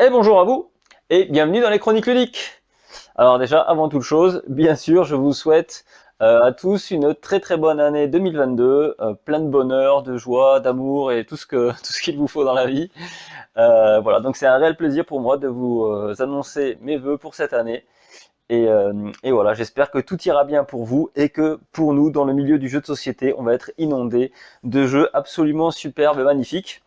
Et bonjour à vous, et bienvenue dans les Chroniques Ludiques. Alors déjà, avant toute chose, bien sûr, je vous souhaite à tous une très bonne année 2022, plein de bonheur, de joie, d'amour et tout ce qu'il vous faut dans la vie. Voilà, donc c'est un réel plaisir pour moi de vous annoncer mes vœux pour cette année. Et voilà, j'espère que tout ira bien pour vous et que pour nous, dans le milieu du jeu de société, on va être inondé de jeux absolument superbes et magnifiques.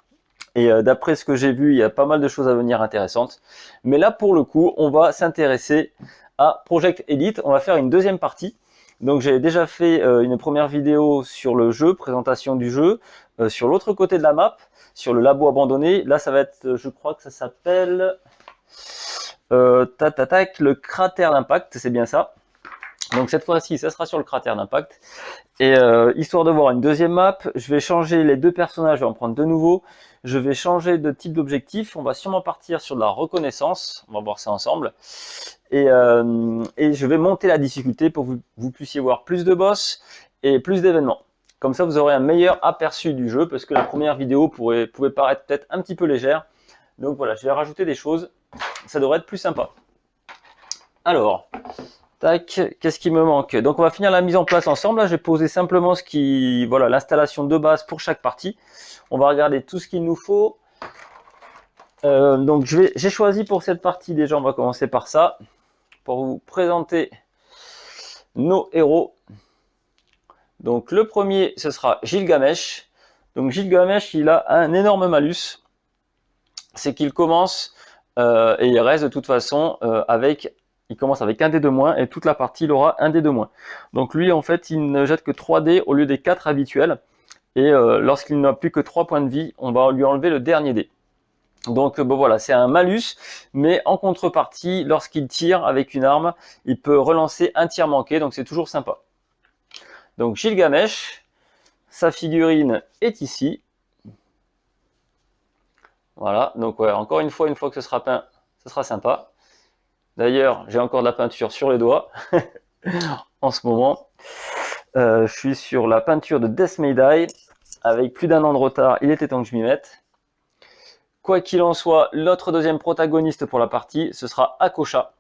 Et d'après ce que j'ai vu, il y a pas mal de choses à venir intéressantes. Mais là, pour le coup, on va s'intéresser à Project Elite. On va faire une deuxième partie. Donc j'ai déjà fait une première vidéo sur le jeu, présentation du jeu, sur l'autre côté de la map, sur le labo abandonné. Là, ça va être, je crois que ça s'appelle le cratère d'impact, c'est bien ça. Donc cette fois-ci, ça sera sur le cratère d'impact. Et histoire de voir une deuxième map, je vais changer les deux personnages, je vais en prendre deux nouveaux. Je vais changer de type d'objectif. On va sûrement partir sur de la reconnaissance. On va voir ça ensemble. Et je vais monter la difficulté pour que vous puissiez voir plus de boss et plus d'événements. Comme ça, vous aurez un meilleur aperçu du jeu parce que la première vidéo pouvait paraître peut-être un petit peu légère. Donc voilà, je vais rajouter des choses. Ça devrait être plus sympa. Alors, tac, qu'est-ce qui me manque? Donc on va finir la mise en place ensemble. Là, j'ai posé simplement voilà, l'installation de base pour chaque partie. On va regarder tout ce qu'il nous faut. Donc j'ai choisi pour cette partie, déjà on va commencer par ça, pour vous présenter nos héros. Donc le premier, ce sera Gilgamesh. Donc Gilgamesh, il a un énorme malus. C'est qu'il commence, et il reste de toute façon il commence avec un dé de moins, et toute la partie, il aura un dé de moins. Donc lui, en fait, il ne jette que 3 dés au lieu des 4 habituels. Et lorsqu'il n'a plus que 3 points de vie, on va lui enlever le dernier dé. Donc bon voilà, c'est un malus, mais en contrepartie, lorsqu'il tire avec une arme, il peut relancer un tir manqué, donc c'est toujours sympa. Donc Gilgamesh, sa figurine est ici. Voilà, donc ouais, encore une fois que ce sera peint, ce sera sympa. D'ailleurs, j'ai encore de la peinture sur les doigts en ce moment. Je suis sur la peinture de Death May Die, avec plus d'1 an de retard, il était temps que je m'y mette. Quoi qu'il en soit, l'autre deuxième protagoniste pour la partie, ce sera Akosha.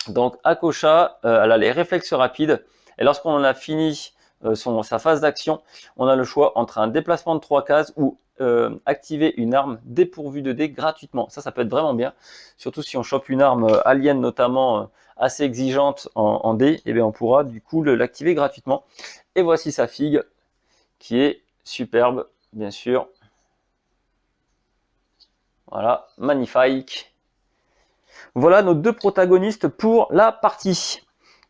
Donc Akosha, elle a les réflexes rapides, et lorsqu'on en a fini sa phase d'action, on a le choix entre un déplacement de 3 cases ou activer une arme dépourvue de dés gratuitement. Ça peut être vraiment bien, surtout si on chope une arme alien notamment assez exigeante en dés, et bien on pourra du coup l'activer gratuitement. Et voici sa figue, qui est superbe, bien sûr. Voilà, magnifique. Voilà nos deux protagonistes pour la partie.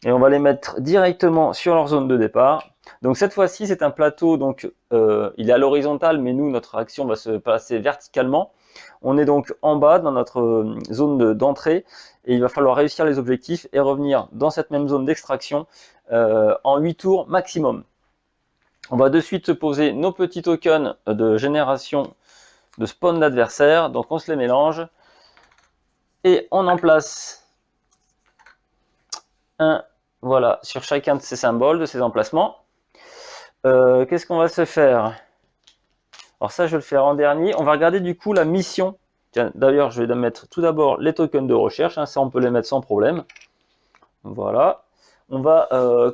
Et on va les mettre directement sur leur zone de départ. Donc cette fois-ci, c'est un plateau, donc il est à l'horizontale, mais nous, notre action va se passer verticalement. On est donc en bas dans notre zone d'entrée, et il va falloir réussir les objectifs et revenir dans cette même zone d'extraction en 8 tours maximum. On va de suite se poser nos petits tokens de génération de spawn d'adversaires, donc on se les mélange et on en place un, voilà, sur chacun de ces symboles, de ces emplacements. Qu'est-ce qu'on va se faire? Alors ça, je vais le faire en dernier. On va regarder du coup la mission. Tiens, d'ailleurs, je vais mettre tout d'abord les tokens de recherche, hein, ça on peut les mettre sans problème. Voilà. On va,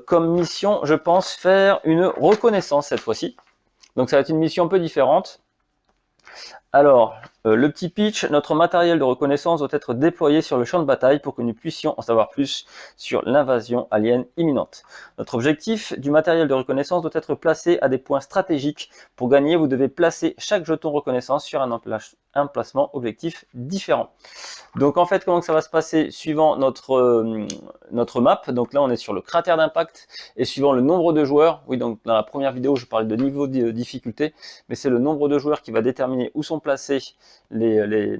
comme mission, je pense, faire une reconnaissance cette fois-ci. Donc ça va être une mission un peu différente. Alors, le petit pitch, notre matériel de reconnaissance doit être déployé sur le champ de bataille pour que nous puissions en savoir plus sur l'invasion alien imminente. Notre objectif du matériel de reconnaissance doit être placé à des points stratégiques. Pour gagner, vous devez placer chaque jeton reconnaissance sur un emplacement objectif différent. Donc en fait, comment ça va se passer suivant notre map? Donc là, on est sur le cratère d'impact, et suivant le nombre de joueurs, oui, donc dans la première vidéo, je parlais de niveau de difficulté, mais c'est le nombre de joueurs qui va déterminer où sont placés les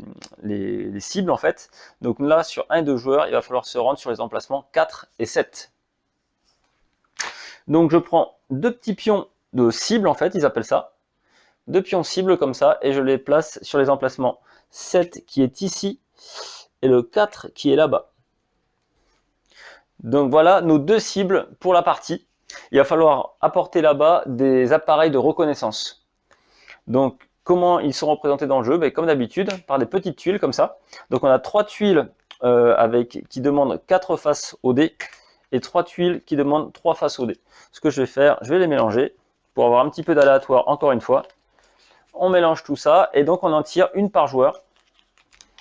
cibles en fait. Donc là, sur 1 et 2 joueurs, il va falloir se rendre sur les emplacements 4 et 7. Donc je prends 2 petits pions de cible en fait, ils appellent ça. 2 pions cibles comme ça, et je les place sur les emplacements 7 qui est ici, et le 4 qui est là-bas. Donc voilà nos 2 cibles pour la partie. Il va falloir apporter là-bas des appareils de reconnaissance. Donc comment ils sont représentés dans le jeu? Ben, comme d'habitude, par des petites tuiles comme ça. Donc on a 3 tuiles qui demandent 4 faces au dé et 3 tuiles qui demandent 3 faces au dé. Ce que je vais faire, je vais les mélanger pour avoir un petit peu d'aléatoire encore une fois. On mélange tout ça et donc on en tire une par joueur.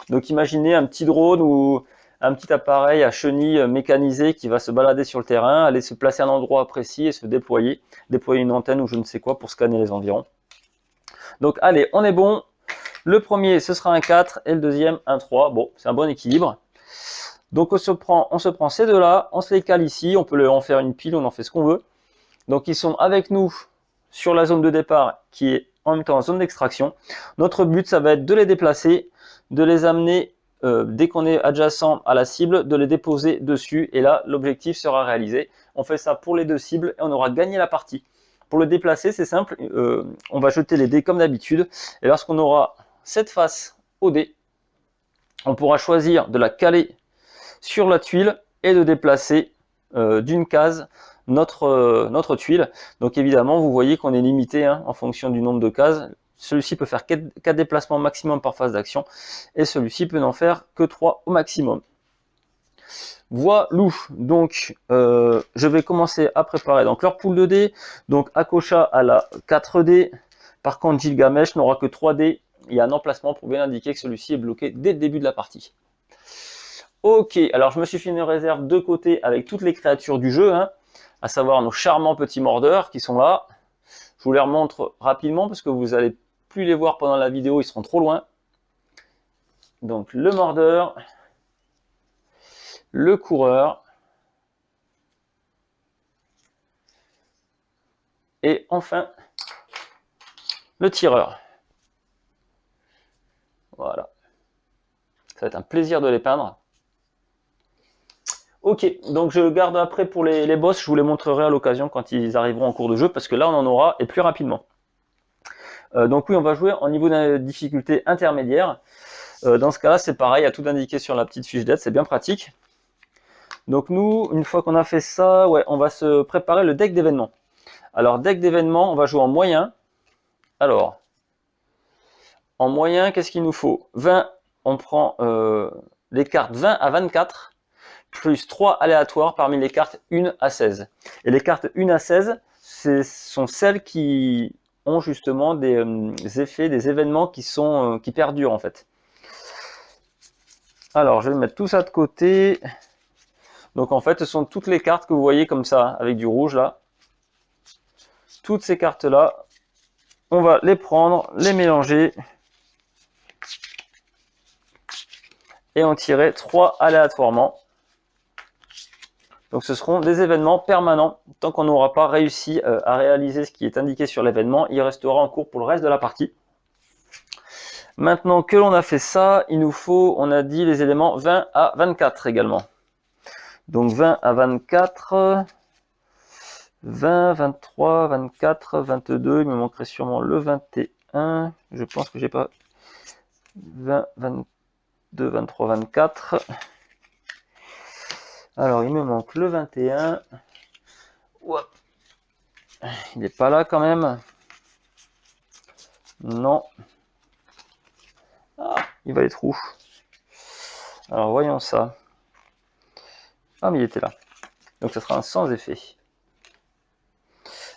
Donc imaginez un petit drone ou un petit appareil à chenilles mécanisé qui va se balader sur le terrain, aller se placer à un endroit précis et se déployer une antenne ou je ne sais quoi pour scanner les environs. Donc allez, on est bon. Le premier, ce sera un 4 et le deuxième, un 3. Bon, c'est un bon équilibre. Donc on se prend ces deux-là, on se les cale ici, on peut en faire une pile, on en fait ce qu'on veut. Donc ils sont avec nous sur la zone de départ qui est en même temps en zone d'extraction. Notre but, ça va être de les déplacer, de les amener dès qu'on est adjacent à la cible, de les déposer dessus. Et là, l'objectif sera réalisé. On fait ça pour les deux cibles et on aura gagné la partie. Pour le déplacer, c'est simple. On va jeter les dés comme d'habitude. Et lorsqu'on aura cette face au dé, on pourra choisir de la caler sur la tuile et de déplacer d'une case notre tuile. Donc évidemment, vous voyez qu'on est limité en fonction du nombre de cases. Celui-ci peut faire 4 déplacements maximum par phase d'action et celui-ci peut n'en faire que 3 au maximum. Voilà, donc je vais commencer à préparer donc leur pool de dés. Donc Akosha a la 4 dés, par contre Gilgamesh n'aura que 3 dés. Il y a un emplacement pour bien indiquer que celui-ci est bloqué dès le début de la partie. Ok, alors je me suis fait une réserve de côté avec toutes les créatures du jeu, à savoir nos charmants petits mordeurs qui sont là. Je vous les remontre rapidement parce que vous allez plus les voir pendant la vidéo, ils seront trop loin. Donc le mordeur, le coureur, et enfin le tireur. Voilà. Ça va être un plaisir de les peindre. Ok, donc je garde après pour les boss, je vous les montrerai à l'occasion quand ils arriveront en cours de jeu, parce que là on en aura, et plus rapidement. Donc oui, on va jouer en niveau de difficulté intermédiaire. Dans ce cas-là, c'est pareil, il y a tout indiqué sur la petite fiche d'aide, c'est bien pratique. Donc nous, une fois qu'on a fait ça, ouais, on va se préparer le deck d'événements. Alors, deck d'événements, on va jouer en moyen. Alors, en moyen, qu'est-ce qu'il nous faut? 20, on prend les cartes 20 à 24, plus 3 aléatoires parmi les cartes 1 à 16. Et les cartes 1 à 16, ce sont celles qui ont justement des effets, des événements qui perdurent en fait. Alors, je vais mettre tout ça de côté. Donc en fait, ce sont toutes les cartes que vous voyez comme ça, avec du rouge là. Toutes ces cartes-là, on va les prendre, les mélanger. Et en tirer 3 aléatoirement. Donc ce seront des événements permanents. Tant qu'on n'aura pas réussi à réaliser ce qui est indiqué sur l'événement, il restera en cours pour le reste de la partie. Maintenant que l'on a fait ça, il nous faut, on a dit, les éléments 20 à 24 également. Donc 20 à 24, 20, 23, 24, 22, il me manquerait sûrement le 21. Je pense que j'ai pas 20, 22, 23, 24. Alors, il me manque le 21. Ouah. Il n'est pas là quand même. Non. Ah, il va être où? Alors, voyons ça. Ah, mais il était là. Donc, ça sera un sans effet.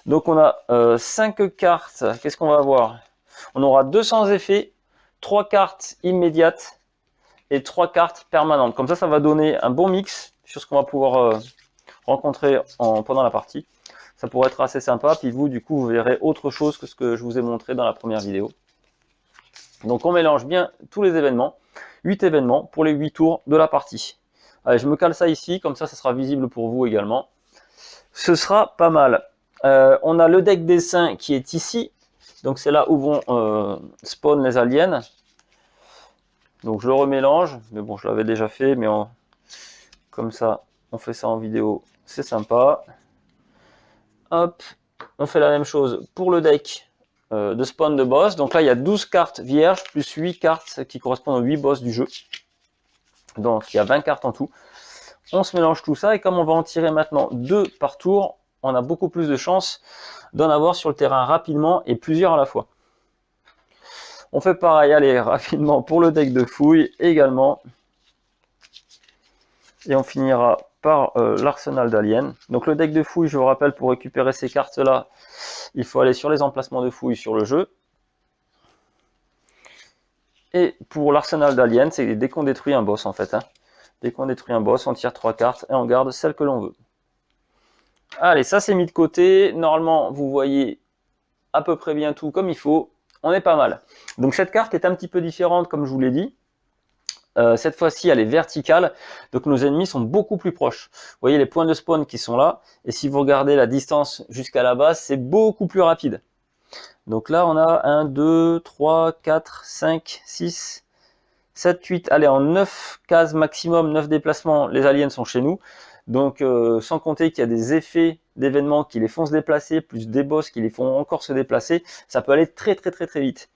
Donc, on a 5 cartes. Qu'est-ce qu'on va avoir? On aura 2 sans effet, 3 cartes immédiates et 3 cartes permanentes. Comme ça va donner un bon mix sur ce qu'on va pouvoir rencontrer pendant la partie. Ça pourrait être assez sympa, puis vous, du coup, vous verrez autre chose que ce que je vous ai montré dans la première vidéo. Donc on mélange bien tous les événements, 8 événements pour les 8 tours de la partie. Allez, je me cale ça ici, comme ça sera visible pour vous également. Ce sera pas mal. On a le deck dessin qui est ici, donc c'est là où vont spawn les aliens. Donc je le remélange, mais bon, je l'avais déjà fait, mais comme ça, on fait ça en vidéo, c'est sympa. Hop, on fait la même chose pour le deck de spawn de boss. Donc là, il y a 12 cartes vierges, plus 8 cartes qui correspondent aux 8 boss du jeu. Donc il y a 20 cartes en tout. On se mélange tout ça, et comme on va en tirer maintenant 2 par tour, on a beaucoup plus de chances d'en avoir sur le terrain rapidement et plusieurs à la fois. On fait pareil, allez, rapidement pour le deck de fouilles également. Et on finira par l'arsenal d'aliens. Donc le deck de fouilles, je vous rappelle, pour récupérer ces cartes-là, il faut aller sur les emplacements de fouilles sur le jeu. Et pour l'arsenal d'aliens, c'est dès qu'on détruit un boss en fait. Hein. Dès qu'on détruit un boss, on tire 3 cartes et on garde celle que l'on veut. Allez, ça c'est mis de côté. Normalement, vous voyez à peu près bien tout comme il faut. On est pas mal. Donc cette carte est un petit peu différente comme je vous l'ai dit. Cette fois-ci, elle est verticale, donc nos ennemis sont beaucoup plus proches. Vous voyez les points de spawn qui sont là, et si vous regardez la distance jusqu'à la base, c'est beaucoup plus rapide. Donc là, on a 1, 2, 3, 4, 5, 6, 7, 8, allez, en 9 cases maximum, 9 déplacements, les aliens sont chez nous. Donc, sans compter qu'il y a des effets d'événements qui les font se déplacer, plus des boss qui les font encore se déplacer, ça peut aller très vite.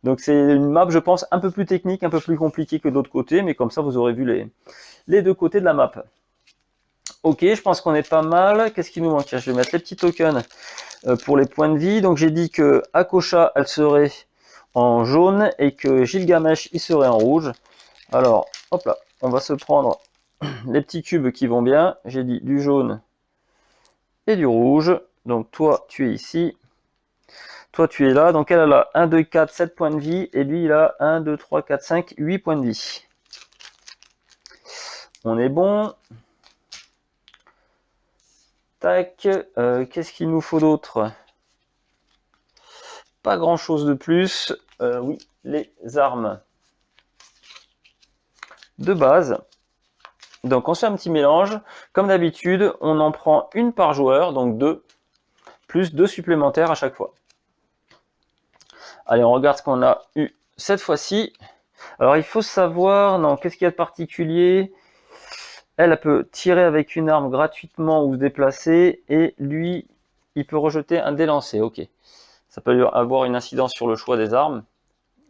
Donc c'est une map, je pense, un peu plus technique, un peu plus compliquée que d'autres côtés, mais comme ça, vous aurez vu les deux côtés de la map. Ok, je pense qu'on est pas mal. Qu'est-ce qui nous manque? Je vais mettre les petits tokens pour les points de vie. Donc j'ai dit que Akosha, elle serait en jaune et que Gilgamesh, il serait en rouge. Alors, hop là, on va se prendre les petits cubes qui vont bien. J'ai dit du jaune et du rouge. Donc toi, tu es ici. Toi, tu es là. Donc, elle a 1, 2, 4, 7 points de vie. Et lui, il a 1, 2, 3, 4, 5, 8 points de vie. On est bon. Tac. Qu'est-ce qu'il nous faut d'autre? Pas grand-chose de plus. Oui, les armes de base. Donc, on fait un petit mélange. Comme d'habitude, on en prend une par joueur. Donc, 2. Plus 2 supplémentaires à chaque fois. Allez, on regarde ce qu'on a eu cette fois-ci. Alors, il faut savoir, non, qu'est-ce qu'il y a de particulier? Elle peut tirer avec une arme gratuitement ou se déplacer. Et lui, il peut rejeter un dé lancé. Ok. Ça peut avoir une incidence sur le choix des armes.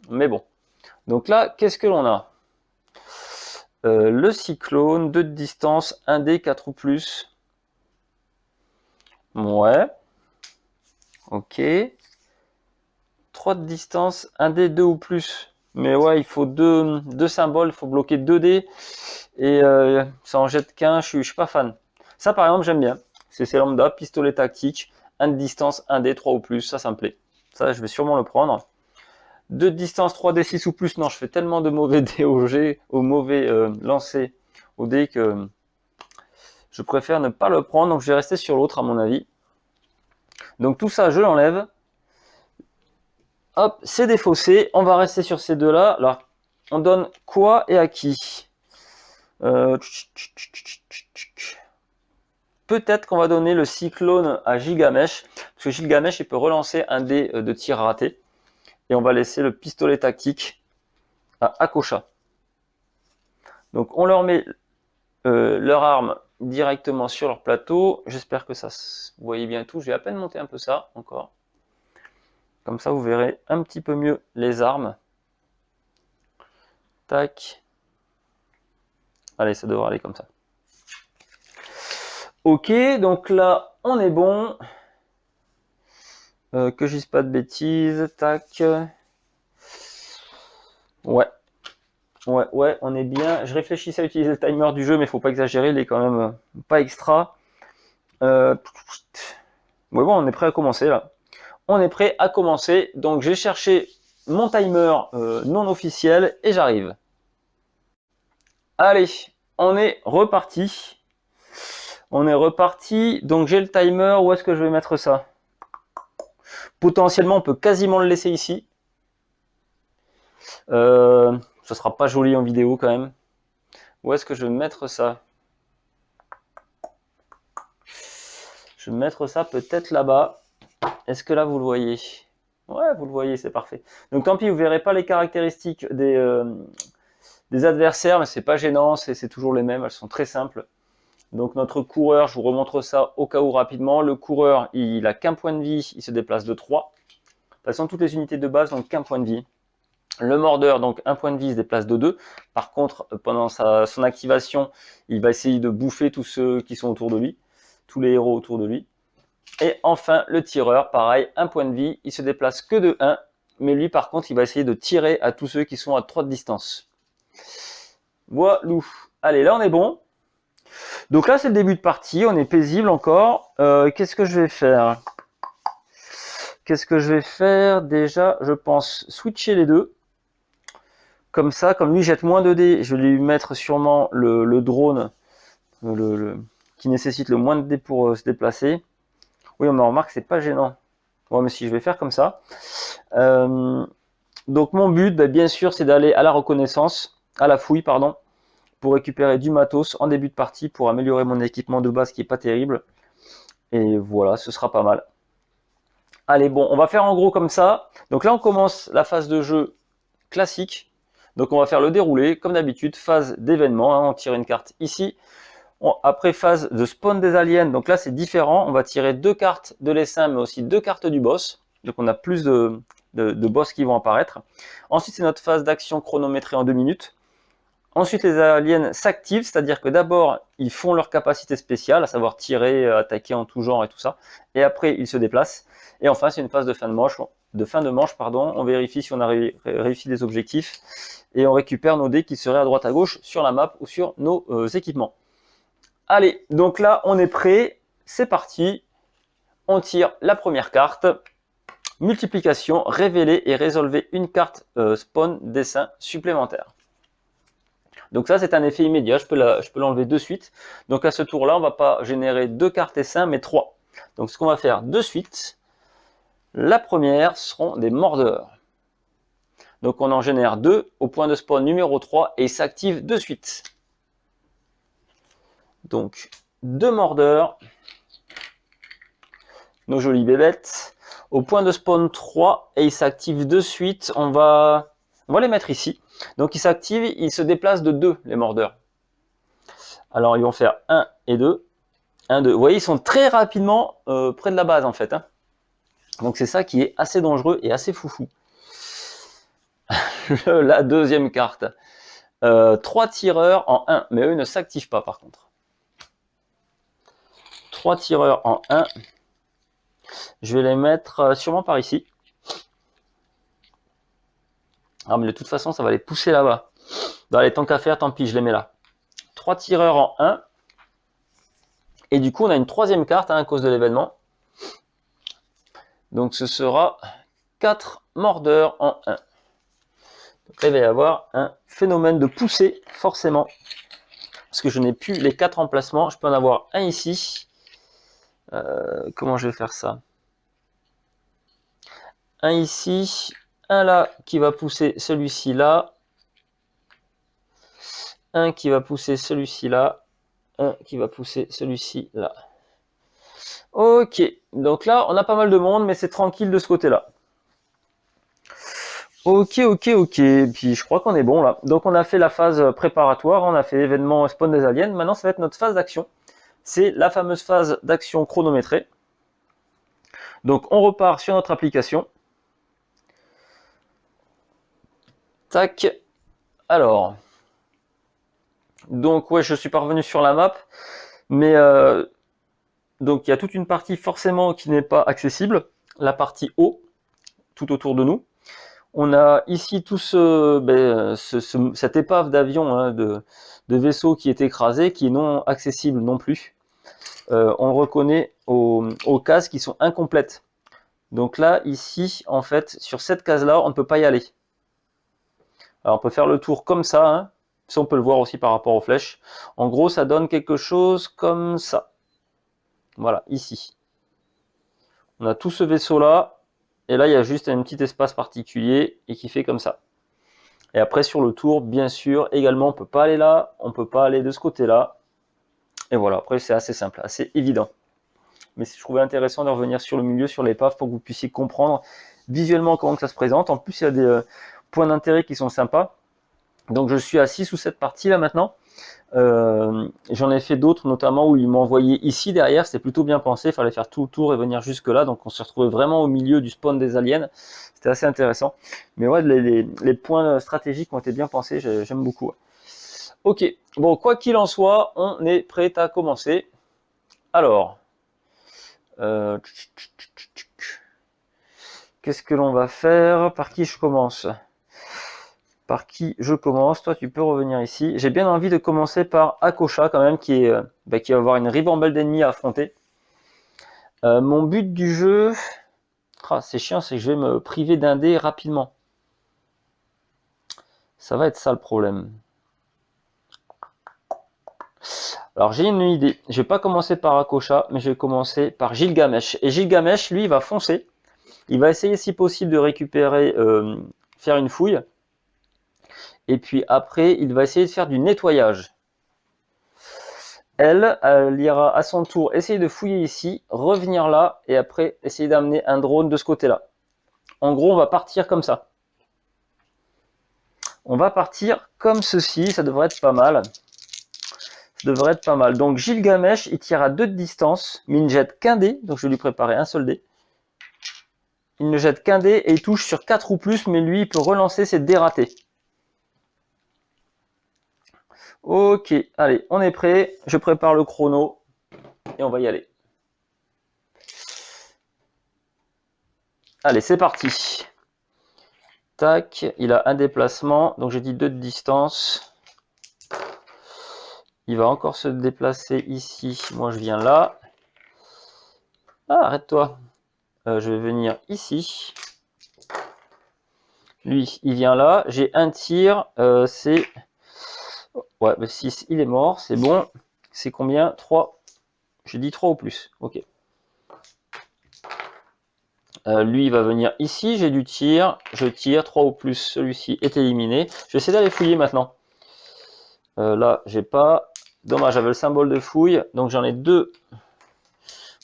Mais bon. Donc là, qu'est-ce que l'on a? Le cyclone, 2 de distance, 1 dé, 4 ou plus. Ouais. Ok. 3 de distance, 1 dé, 2 ou plus. Mais ouais, il faut deux symboles, il faut bloquer 2 dés. Et ça en jette qu'un, je suis pas fan. Ça par exemple, j'aime bien. C'est lambda, pistolet tactique, 1 de distance, 1 dé, 3 ou plus. Ça me plaît. Ça, je vais sûrement le prendre. 2 de distance, 3 dé, 6 ou plus. Non, je fais tellement de mauvais dés au mauvais lancer au dé que je préfère ne pas le prendre. Donc je vais rester sur l'autre à mon avis. Donc tout ça, je l'enlève. Hop, c'est défaussé. On va rester sur ces deux-là. Là, on donne quoi et à qui? Peut-être qu'on va donner le cyclone à Gilgamesh. Parce que Gilgamesh, il peut relancer un dé de tir raté. Et on va laisser le pistolet tactique à Akosha. Donc on leur met leur arme directement sur leur plateau. J'espère que ça, vous voyez bien tout. Je vais à peine monter un peu ça encore. Comme ça, vous verrez un petit peu mieux les armes. Tac. Allez, ça devrait aller comme ça. Ok, donc là, on est bon. Que je dise pas de bêtises. Tac. Ouais. Ouais, on est bien. Je réfléchissais à utiliser le timer du jeu, mais il faut pas exagérer. Il est quand même pas extra. Ouais, bon, on est prêt à commencer là. On est prêt à commencer. Donc, j'ai cherché mon timer non officiel et j'arrive. Allez, on est reparti. On est reparti. Donc, j'ai le timer. Où est-ce que je vais mettre ça? Potentiellement, on peut quasiment le laisser ici. Ça sera pas joli en vidéo quand même. Où est-ce que je vais mettre ça? Je vais mettre ça peut-être là-bas. Est-ce que là, vous le voyez? Ouais, vous le voyez, c'est parfait. Donc, tant pis, vous verrez pas les caractéristiques des adversaires, mais c'est pas gênant, c'est toujours les mêmes, elles sont très simples. Donc, notre coureur, je vous remontre ça au cas où rapidement. Le coureur, il a qu'un point de vie, il se déplace de 3. De toute façon, toutes les unités de base n'ont qu'un point de vie. Le mordeur, donc un point de vie, se déplace de 2. Par contre, pendant son activation, il va essayer de bouffer tous ceux qui sont autour de lui, tous les héros autour de lui. Et enfin, le tireur, pareil, un point de vie, il se déplace que de 1. Mais lui, par contre, il va essayer de tirer à tous ceux qui sont à 3 de distance. Voilà. Allez, là, on est bon. Donc là, c'est le début de partie. On est paisible encore. Qu'est-ce que je vais faire? Qu'est-ce que je vais faire? Déjà, je pense switcher les deux. Comme ça, comme lui jette moins de dés, je vais lui mettre sûrement le drone qui nécessite le moins de dés pour se déplacer. Oui, on me remarque, c'est pas gênant. Ouais, mais si je vais faire comme ça. Donc mon but, bien sûr, c'est d'aller à la reconnaissance, à la fouille, pardon, pour récupérer du matos en début de partie, pour améliorer mon équipement de base qui est pas terrible. Et voilà, ce sera pas mal. Allez, bon, on va faire en gros comme ça. Donc là, on commence la phase de jeu classique. Donc on va faire le déroulé, comme d'habitude, phase d'événement. Hein, on tire une carte ici. Après, phase de spawn des aliens. Donc là, c'est différent. On va tirer 2 cartes de l'essaim, mais aussi 2 cartes du boss. Donc on a plus de boss qui vont apparaître. Ensuite, c'est notre phase d'action chronométrée en 2 minutes. Ensuite, les aliens s'activent, c'est-à-dire que d'abord, ils font leur capacité spéciale, à savoir tirer, attaquer en tout genre et tout ça. Et après, ils se déplacent. Et enfin, c'est une phase de fin de manche. On vérifie si on a réussi des objectifs. Et on récupère nos dés qui seraient à droite à gauche sur la map ou sur nos équipements. Allez, donc là, on est prêt. C'est parti. On tire la première carte. Multiplication, révéler et résolver une carte spawn dessin supplémentaire. Donc ça, c'est un effet immédiat. Je peux l'enlever de suite. Donc à ce tour-là, on ne va pas générer 2 cartes essaims, mais 3. Donc ce qu'on va faire de suite, la première seront des mordeurs. Donc on en génère 2 au point de spawn numéro 3 et ils s'activent de suite. Donc 2 mordeurs, nos jolies bébêtes, au point de spawn 3 et ils s'activent de suite. On va les mettre ici. Donc ils s'activent, ils se déplacent de 2 les mordeurs. Alors ils vont faire 1 et 2. 1, 2. Vous voyez, ils sont très rapidement près de la base en fait. Hein. Donc c'est ça qui est assez dangereux et assez foufou. La deuxième carte. 3 tireurs en 1, mais eux ne s'activent pas par contre. 3 tireurs en 1. Je vais les mettre sûrement par ici. Ah, mais de toute façon, ça va les pousser là-bas. Dans les tant qu'à faire, tant pis, je les mets là. 3 tireurs en 1. Et du coup, on a une troisième carte à cause de l'événement. Donc, ce sera 4 mordeurs en 1. Donc là, il va y avoir un phénomène de poussée, forcément. Parce que je n'ai plus les 4 emplacements. Je peux en avoir un ici. Comment je vais faire ça? Un ici, un là qui va pousser celui-ci là, un qui va pousser celui-ci là, un qui va pousser celui-ci là. Ok, donc là on a pas mal de monde, mais c'est tranquille de ce côté-là. Ok, puis je crois qu'on est bon là. Donc on a fait la phase préparatoire, on a fait l'événement spawn des aliens, maintenant ça va être notre phase d'action. C'est la fameuse phase d'action chronométrée. Donc on repart sur notre application. Tac. Alors, donc ouais, je suis pas revenu sur la map, mais donc il y a toute une partie forcément qui n'est pas accessible, la partie haut, tout autour de nous. On a ici tout cette épave d'avion, hein, de vaisseau qui est écrasé, qui est non accessible non plus. On le reconnaît aux cases qui sont incomplètes. Donc là, ici, en fait, sur cette case-là, on ne peut pas y aller. Alors on peut faire le tour comme ça, hein. Ça on peut le voir aussi par rapport aux flèches. En gros, ça donne quelque chose comme ça. Voilà, ici. On a tout ce vaisseau-là, et là, il y a juste un petit espace particulier, et qui fait comme ça. Et après, sur le tour, bien sûr, également, on ne peut pas aller là, on ne peut pas aller de ce côté-là. Et voilà, après, c'est assez simple, assez évident. Mais je trouvais intéressant de revenir sur le milieu, sur l'épave, pour que vous puissiez comprendre visuellement comment que ça se présente. En plus, il y a des points d'intérêt qui sont sympas. Donc, je suis à 6 ou 7 parties là maintenant. J'en ai fait d'autres, notamment où ils m'ont envoyé ici derrière, c'était plutôt bien pensé, il fallait faire tout le tour et venir jusque là, donc on se retrouvait vraiment au milieu du spawn des aliens, c'était assez intéressant. Mais ouais, les points stratégiques ont été bien pensés, j'aime beaucoup. Ok, bon, quoi qu'il en soit, on est prêt à commencer. Alors, Qu'est-ce que l'on va faire? Par qui je commence? Par qui je commence? Toi, tu peux revenir ici. J'ai bien envie de commencer par Akosha quand même, qui va avoir une ribambelle d'ennemis à affronter. Mon but du jeu, c'est chiant, c'est que je vais me priver d'un dé rapidement. Ça va être ça le problème. Alors j'ai une idée. Je vais pas commencer par Akosha, mais je vais commencer par Gilgamesh. Et Gilgamesh, lui, il va foncer. Il va essayer, si possible, de récupérer, faire une fouille. Et puis après, il va essayer de faire du nettoyage. Elle ira à son tour essayer de fouiller ici, revenir là, et après essayer d'amener un drone de ce côté-là. En gros, on va partir comme ça. On va partir comme ceci, ça devrait être pas mal. Ça devrait être pas mal. Donc Gilgamesh, il tire à 2 de distance, mais il ne jette qu'un dé, donc je vais lui préparer un seul dé. Il ne jette qu'un dé et il touche sur 4 ou plus, mais lui, il peut relancer ses dés ratés. Ok, allez, on est prêt. Je prépare le chrono et on va y aller. Allez, c'est parti. Tac, il a un déplacement, donc j'ai dit 2 de distance. Il va encore se déplacer ici. Moi, je viens là. Ah, arrête-toi. Je vais venir ici. Lui, il vient là. J'ai un tir. C'est... Ouais, 6, il est mort. C'est bon. C'est combien? 3. J'ai dit 3 ou plus. Ok. Lui, il va venir ici. J'ai du tir. Je tire. 3 ou plus. Celui-ci est éliminé. Je vais essayer d'aller fouiller maintenant. Là, j'ai pas... Dommage, j'avais le symbole de fouille. Donc, j'en ai 2.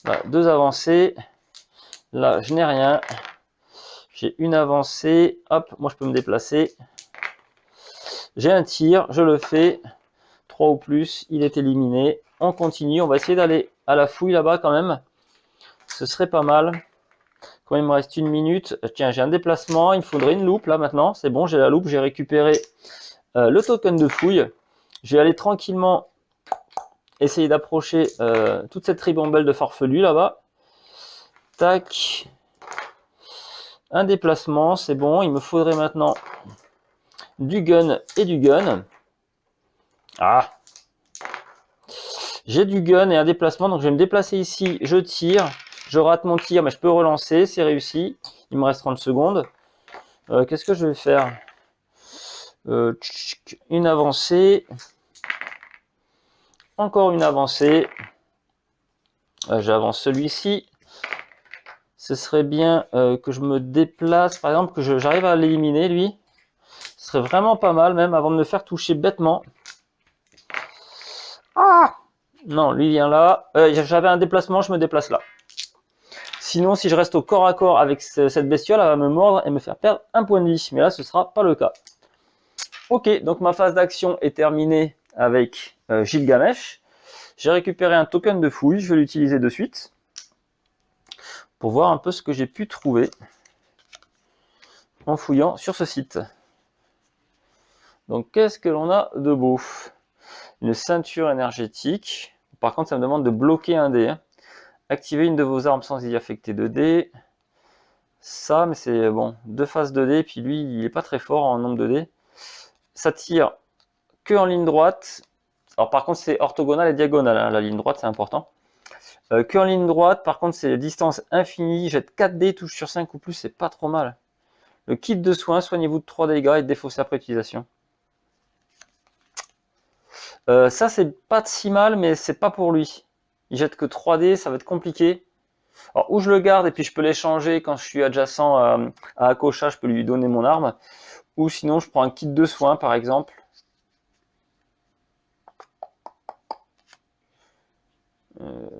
Voilà, 2 avancées. Là, je n'ai rien. J'ai une avancée. Hop, moi, je peux me déplacer. J'ai un tir. Je le fais. 3 ou plus. Il est éliminé. On continue. On va essayer d'aller à la fouille là-bas quand même. Ce serait pas mal. Quand il me reste 1 minute. Tiens, j'ai un déplacement. Il me faudrait une loupe là maintenant. C'est bon, j'ai la loupe. J'ai récupéré le token de fouille. Je vais aller tranquillement essayer d'approcher toute cette ribambelle de farfelus là-bas. Tac. Un déplacement, c'est bon. Il me faudrait maintenant du gun et du gun. Ah. J'ai du gun et un déplacement, donc je vais me déplacer ici. Je tire. Je rate mon tir, mais je peux relancer. C'est réussi. Il me reste 30 secondes. Qu'est-ce que je vais faire? Une avancée. Encore une avancée. J'avance celui-ci. Ce serait bien que je me déplace, par exemple, que j'arrive à l'éliminer, lui. Ce serait vraiment pas mal, même, avant de me faire toucher bêtement. Ah! Non, lui vient là. J'avais un déplacement, je me déplace là. Sinon, si je reste au corps à corps avec cette bestiole, elle va me mordre et me faire perdre un point de vie. Mais là, ce ne sera pas le cas. Ok, donc ma phase d'action est terminée avec Gilgamesh. J'ai récupéré un token de fouille, je vais l'utiliser de suite. Pour voir un peu ce que j'ai pu trouver en fouillant sur ce site. Donc qu'est-ce que l'on a de beau? Une ceinture énergétique. Par contre, ça me demande de bloquer un dé. Activer une de vos armes sans y affecter 2 dés. Ça, mais c'est bon, 2 phases de dés, puis lui, il n'est pas très fort en nombre de dés. Ça tire que en ligne droite. Alors par contre, c'est orthogonal et diagonal, hein. La ligne droite, c'est important. Que en ligne droite, par contre, c'est distance infinie. Jette 4 dés, touche sur 5 ou plus, c'est pas trop mal. Le kit de soins, soignez-vous de 3 dégâts et défaussez après utilisation. Ça, c'est pas si mal, mais c'est pas pour lui. Il jette que 3 dés, ça va être compliqué. Alors, ou je le garde et puis je peux l'échanger quand je suis adjacent à Akosha, je peux lui donner mon arme. Ou sinon, je prends un kit de soins, par exemple.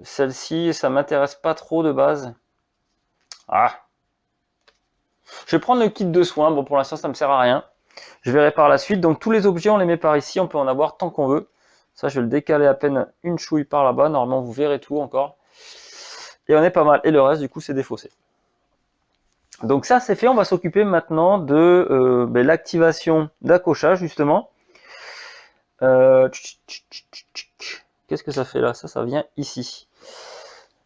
Celle-ci, ça m'intéresse pas trop de base. Ah. Je vais prendre le kit de soins. Bon, pour l'instant, ça me sert à rien. Je verrai par la suite. Donc, tous les objets, on les met par ici. On peut en avoir tant qu'on veut. Ça, je vais le décaler à peine une chouille par là-bas. Normalement, vous verrez tout encore. Et on est pas mal. Et le reste, du coup, c'est défaussé. Donc ça, c'est fait. On va s'occuper maintenant de l'activation d'Akosha, justement. Qu'est-ce que ça fait là? Ça vient ici.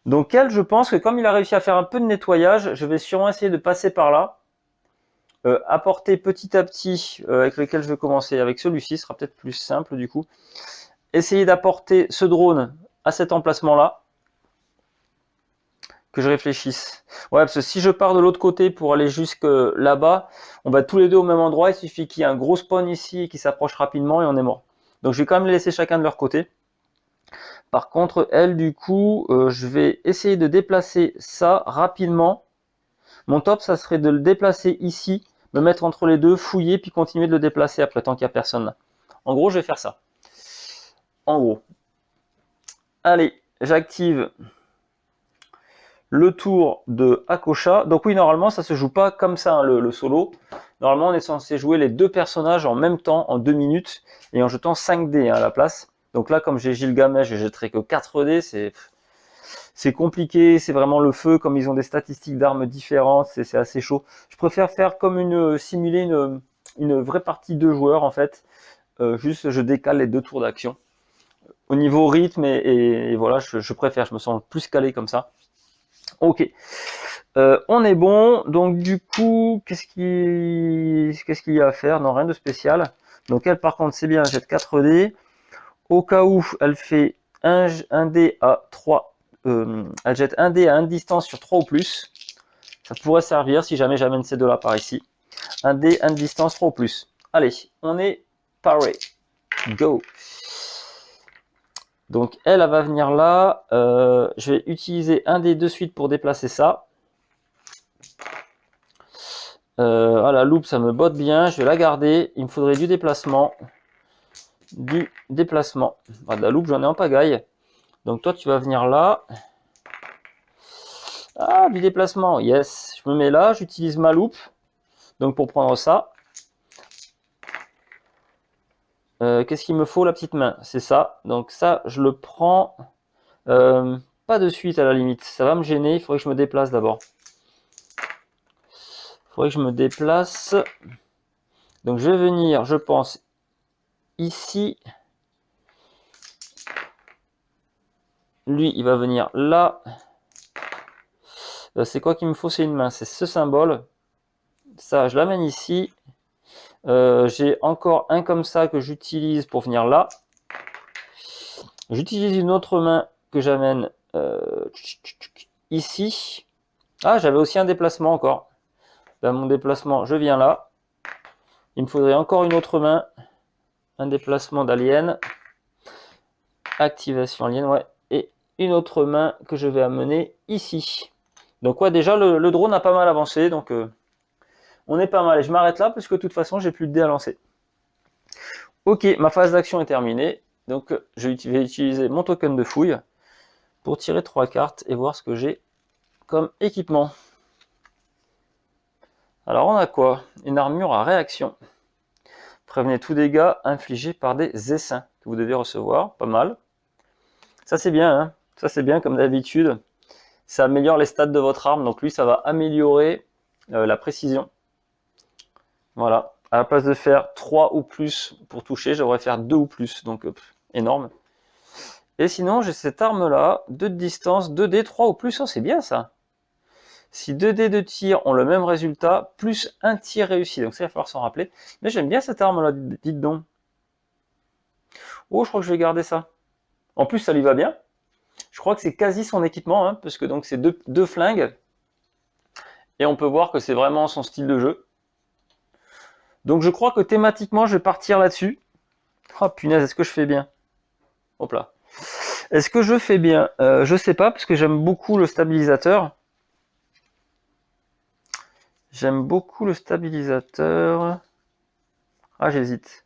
Donc elle, je pense que comme il a réussi à faire un peu de nettoyage, je vais sûrement essayer de passer par là. Apporter petit à petit, avec lequel je vais commencer, avec celui-ci, sera peut-être plus simple du coup. Essayer d'apporter ce drone à cet emplacement-là. Que je réfléchisse. Ouais, parce que si je pars de l'autre côté pour aller jusque là-bas, on va tous les deux au même endroit. Il suffit qu'il y ait un gros spawn ici et qui s'approche rapidement et on est mort. Donc je vais quand même les laisser chacun de leur côté. Par contre, elle, du coup, je vais essayer de déplacer ça rapidement. Mon top, ça serait de le déplacer ici, me mettre entre les deux, fouiller, puis continuer de le déplacer après, tant qu'il n'y a personne là. En gros, je vais faire ça. En gros. Allez, j'active le tour de Akosha. Donc oui, normalement, ça se joue pas comme ça, hein, le solo. Normalement, on est censé jouer les deux personnages en même temps, en 2 minutes, et en jetant 5 dés hein, à la place. Donc là, comme j'ai Gilgamesh, je jetterai que 4 dés, c'est compliqué, c'est vraiment le feu, comme ils ont des statistiques d'armes différentes, c'est assez chaud. Je préfère faire comme simuler une vraie partie de joueurs, en fait. Juste, je décale les 2 tours d'action. Au niveau rythme, et voilà, je préfère, je me sens plus calé comme ça. Ok, on est bon. Donc du coup, qu'est-ce qu'il y a à faire? Non, rien de spécial. Donc elle, par contre, c'est bien, elle jette 4 dés. Au cas où, elle fait un dé à 3. Elle jette un dé à 1 distance sur 3 ou plus. Ça pourrait servir si jamais j'amène ces deux-là par ici. Un dé, 1 distance, 3 ou plus. Allez, on est paré. Go. Donc elle va venir là. Je vais utiliser un dé de suite pour déplacer ça. Ah, la loupe, ça me botte bien. Je vais la garder. Il me faudrait du déplacement. Du déplacement. Ah, de la loupe, j'en ai en pagaille. Donc toi, tu vas venir là. Ah, du déplacement. Yes. Je me mets là. J'utilise ma loupe. Donc pour prendre ça. Qu'est-ce qu'il me faut? La petite main. C'est ça. Donc ça, je le prends. Pas de suite à la limite. Ça va me gêner. Il faudrait que je me déplace d'abord. Il faudrait que je me déplace. Donc je vais venir, je pense, ici. Lui, il va venir là. C'est quoi qu'il me faut? C'est une main. C'est ce symbole. Ça, je l'amène ici. J'ai encore un comme ça que j'utilise pour venir là. J'utilise une autre main que j'amène ici. Ah, j'avais aussi un déplacement encore. Dans mon déplacement, je viens là. Il me faudrait encore une autre main. Un déplacement d'alien. Activation alien, ouais. Et une autre main que je vais amener ici. Donc ouais, déjà le drone a pas mal avancé. Donc on est pas mal. Et je m'arrête là parce que de toute façon, j'ai plus de dés à lancer. Ok, ma phase d'action est terminée. Donc je vais utiliser mon token de fouille pour tirer 3 cartes et voir ce que j'ai comme équipement. Alors on a quoi? Une armure à réaction. Prévenez tout dégât infligé par des essaims que vous devez recevoir. Pas mal. Ça c'est bien, hein. Ça c'est bien comme d'habitude. Ça améliore les stats de votre arme. Donc lui, ça va améliorer la précision. Voilà. À la place de faire 3 ou plus pour toucher, j'aurais faire 2 ou plus. Donc énorme. Et sinon, j'ai cette arme-là, 2 de distance, 2D, 3 ou plus. Oh, c'est bien ça. Si 2 dés de tir ont le même résultat, plus un tir réussi. Donc ça, il va falloir s'en rappeler. Mais j'aime bien cette arme-là, dites donc. Oh, je crois que je vais garder ça. En plus, ça lui va bien. Je crois que c'est quasi son équipement, hein, parce que donc c'est deux flingues. Et on peut voir que c'est vraiment son style de jeu. Donc je crois que thématiquement, je vais partir là-dessus. Oh punaise, est-ce que je fais bien? Hop là. Est-ce que je fais bien? Je sais pas, parce que j'aime beaucoup le stabilisateur. J'aime beaucoup le stabilisateur. Ah, j'hésite.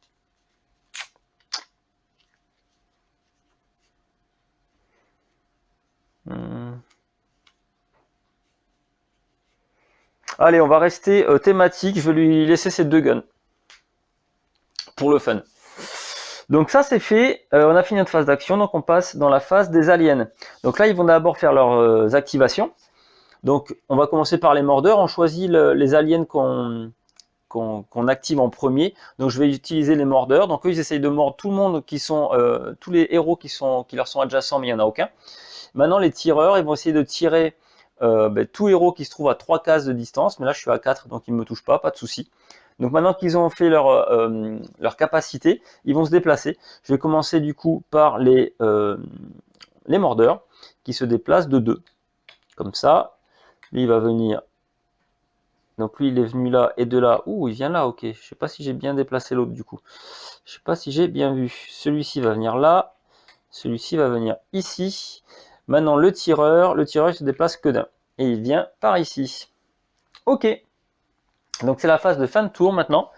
Allez, on va rester thématique. Je vais lui laisser ces 2 guns. Pour le fun. Donc ça c'est fait. On a fini notre phase d'action. Donc on passe dans la phase des aliens. Donc là, ils vont d'abord faire leurs activations. Donc on va commencer par les mordeurs. On choisit les aliens qu'on active en premier. Donc je vais utiliser les mordeurs. Donc eux, ils essayent de mordre tout le monde tous les héros qui leur sont adjacents, mais il n'y en a aucun. Maintenant, les tireurs, ils vont essayer de tirer tout héros qui se trouve à 3 cases de distance. Mais là, je suis à 4, donc ils ne me touchent pas de souci. Donc maintenant qu'ils ont fait leur capacité, ils vont se déplacer. Je vais commencer du coup par les mordeurs qui se déplacent de 2. Comme ça, lui, il va venir. Donc lui, il est venu là et de là. Ouh, il vient là, ok. Je sais pas si j'ai bien déplacé l'autre du coup. Je sais pas si j'ai bien vu. Celui-ci va venir là. Celui-ci va venir ici. Maintenant, le tireur il se déplace que d'un. Et il vient par ici. Ok. Donc c'est la phase de fin de tour maintenant.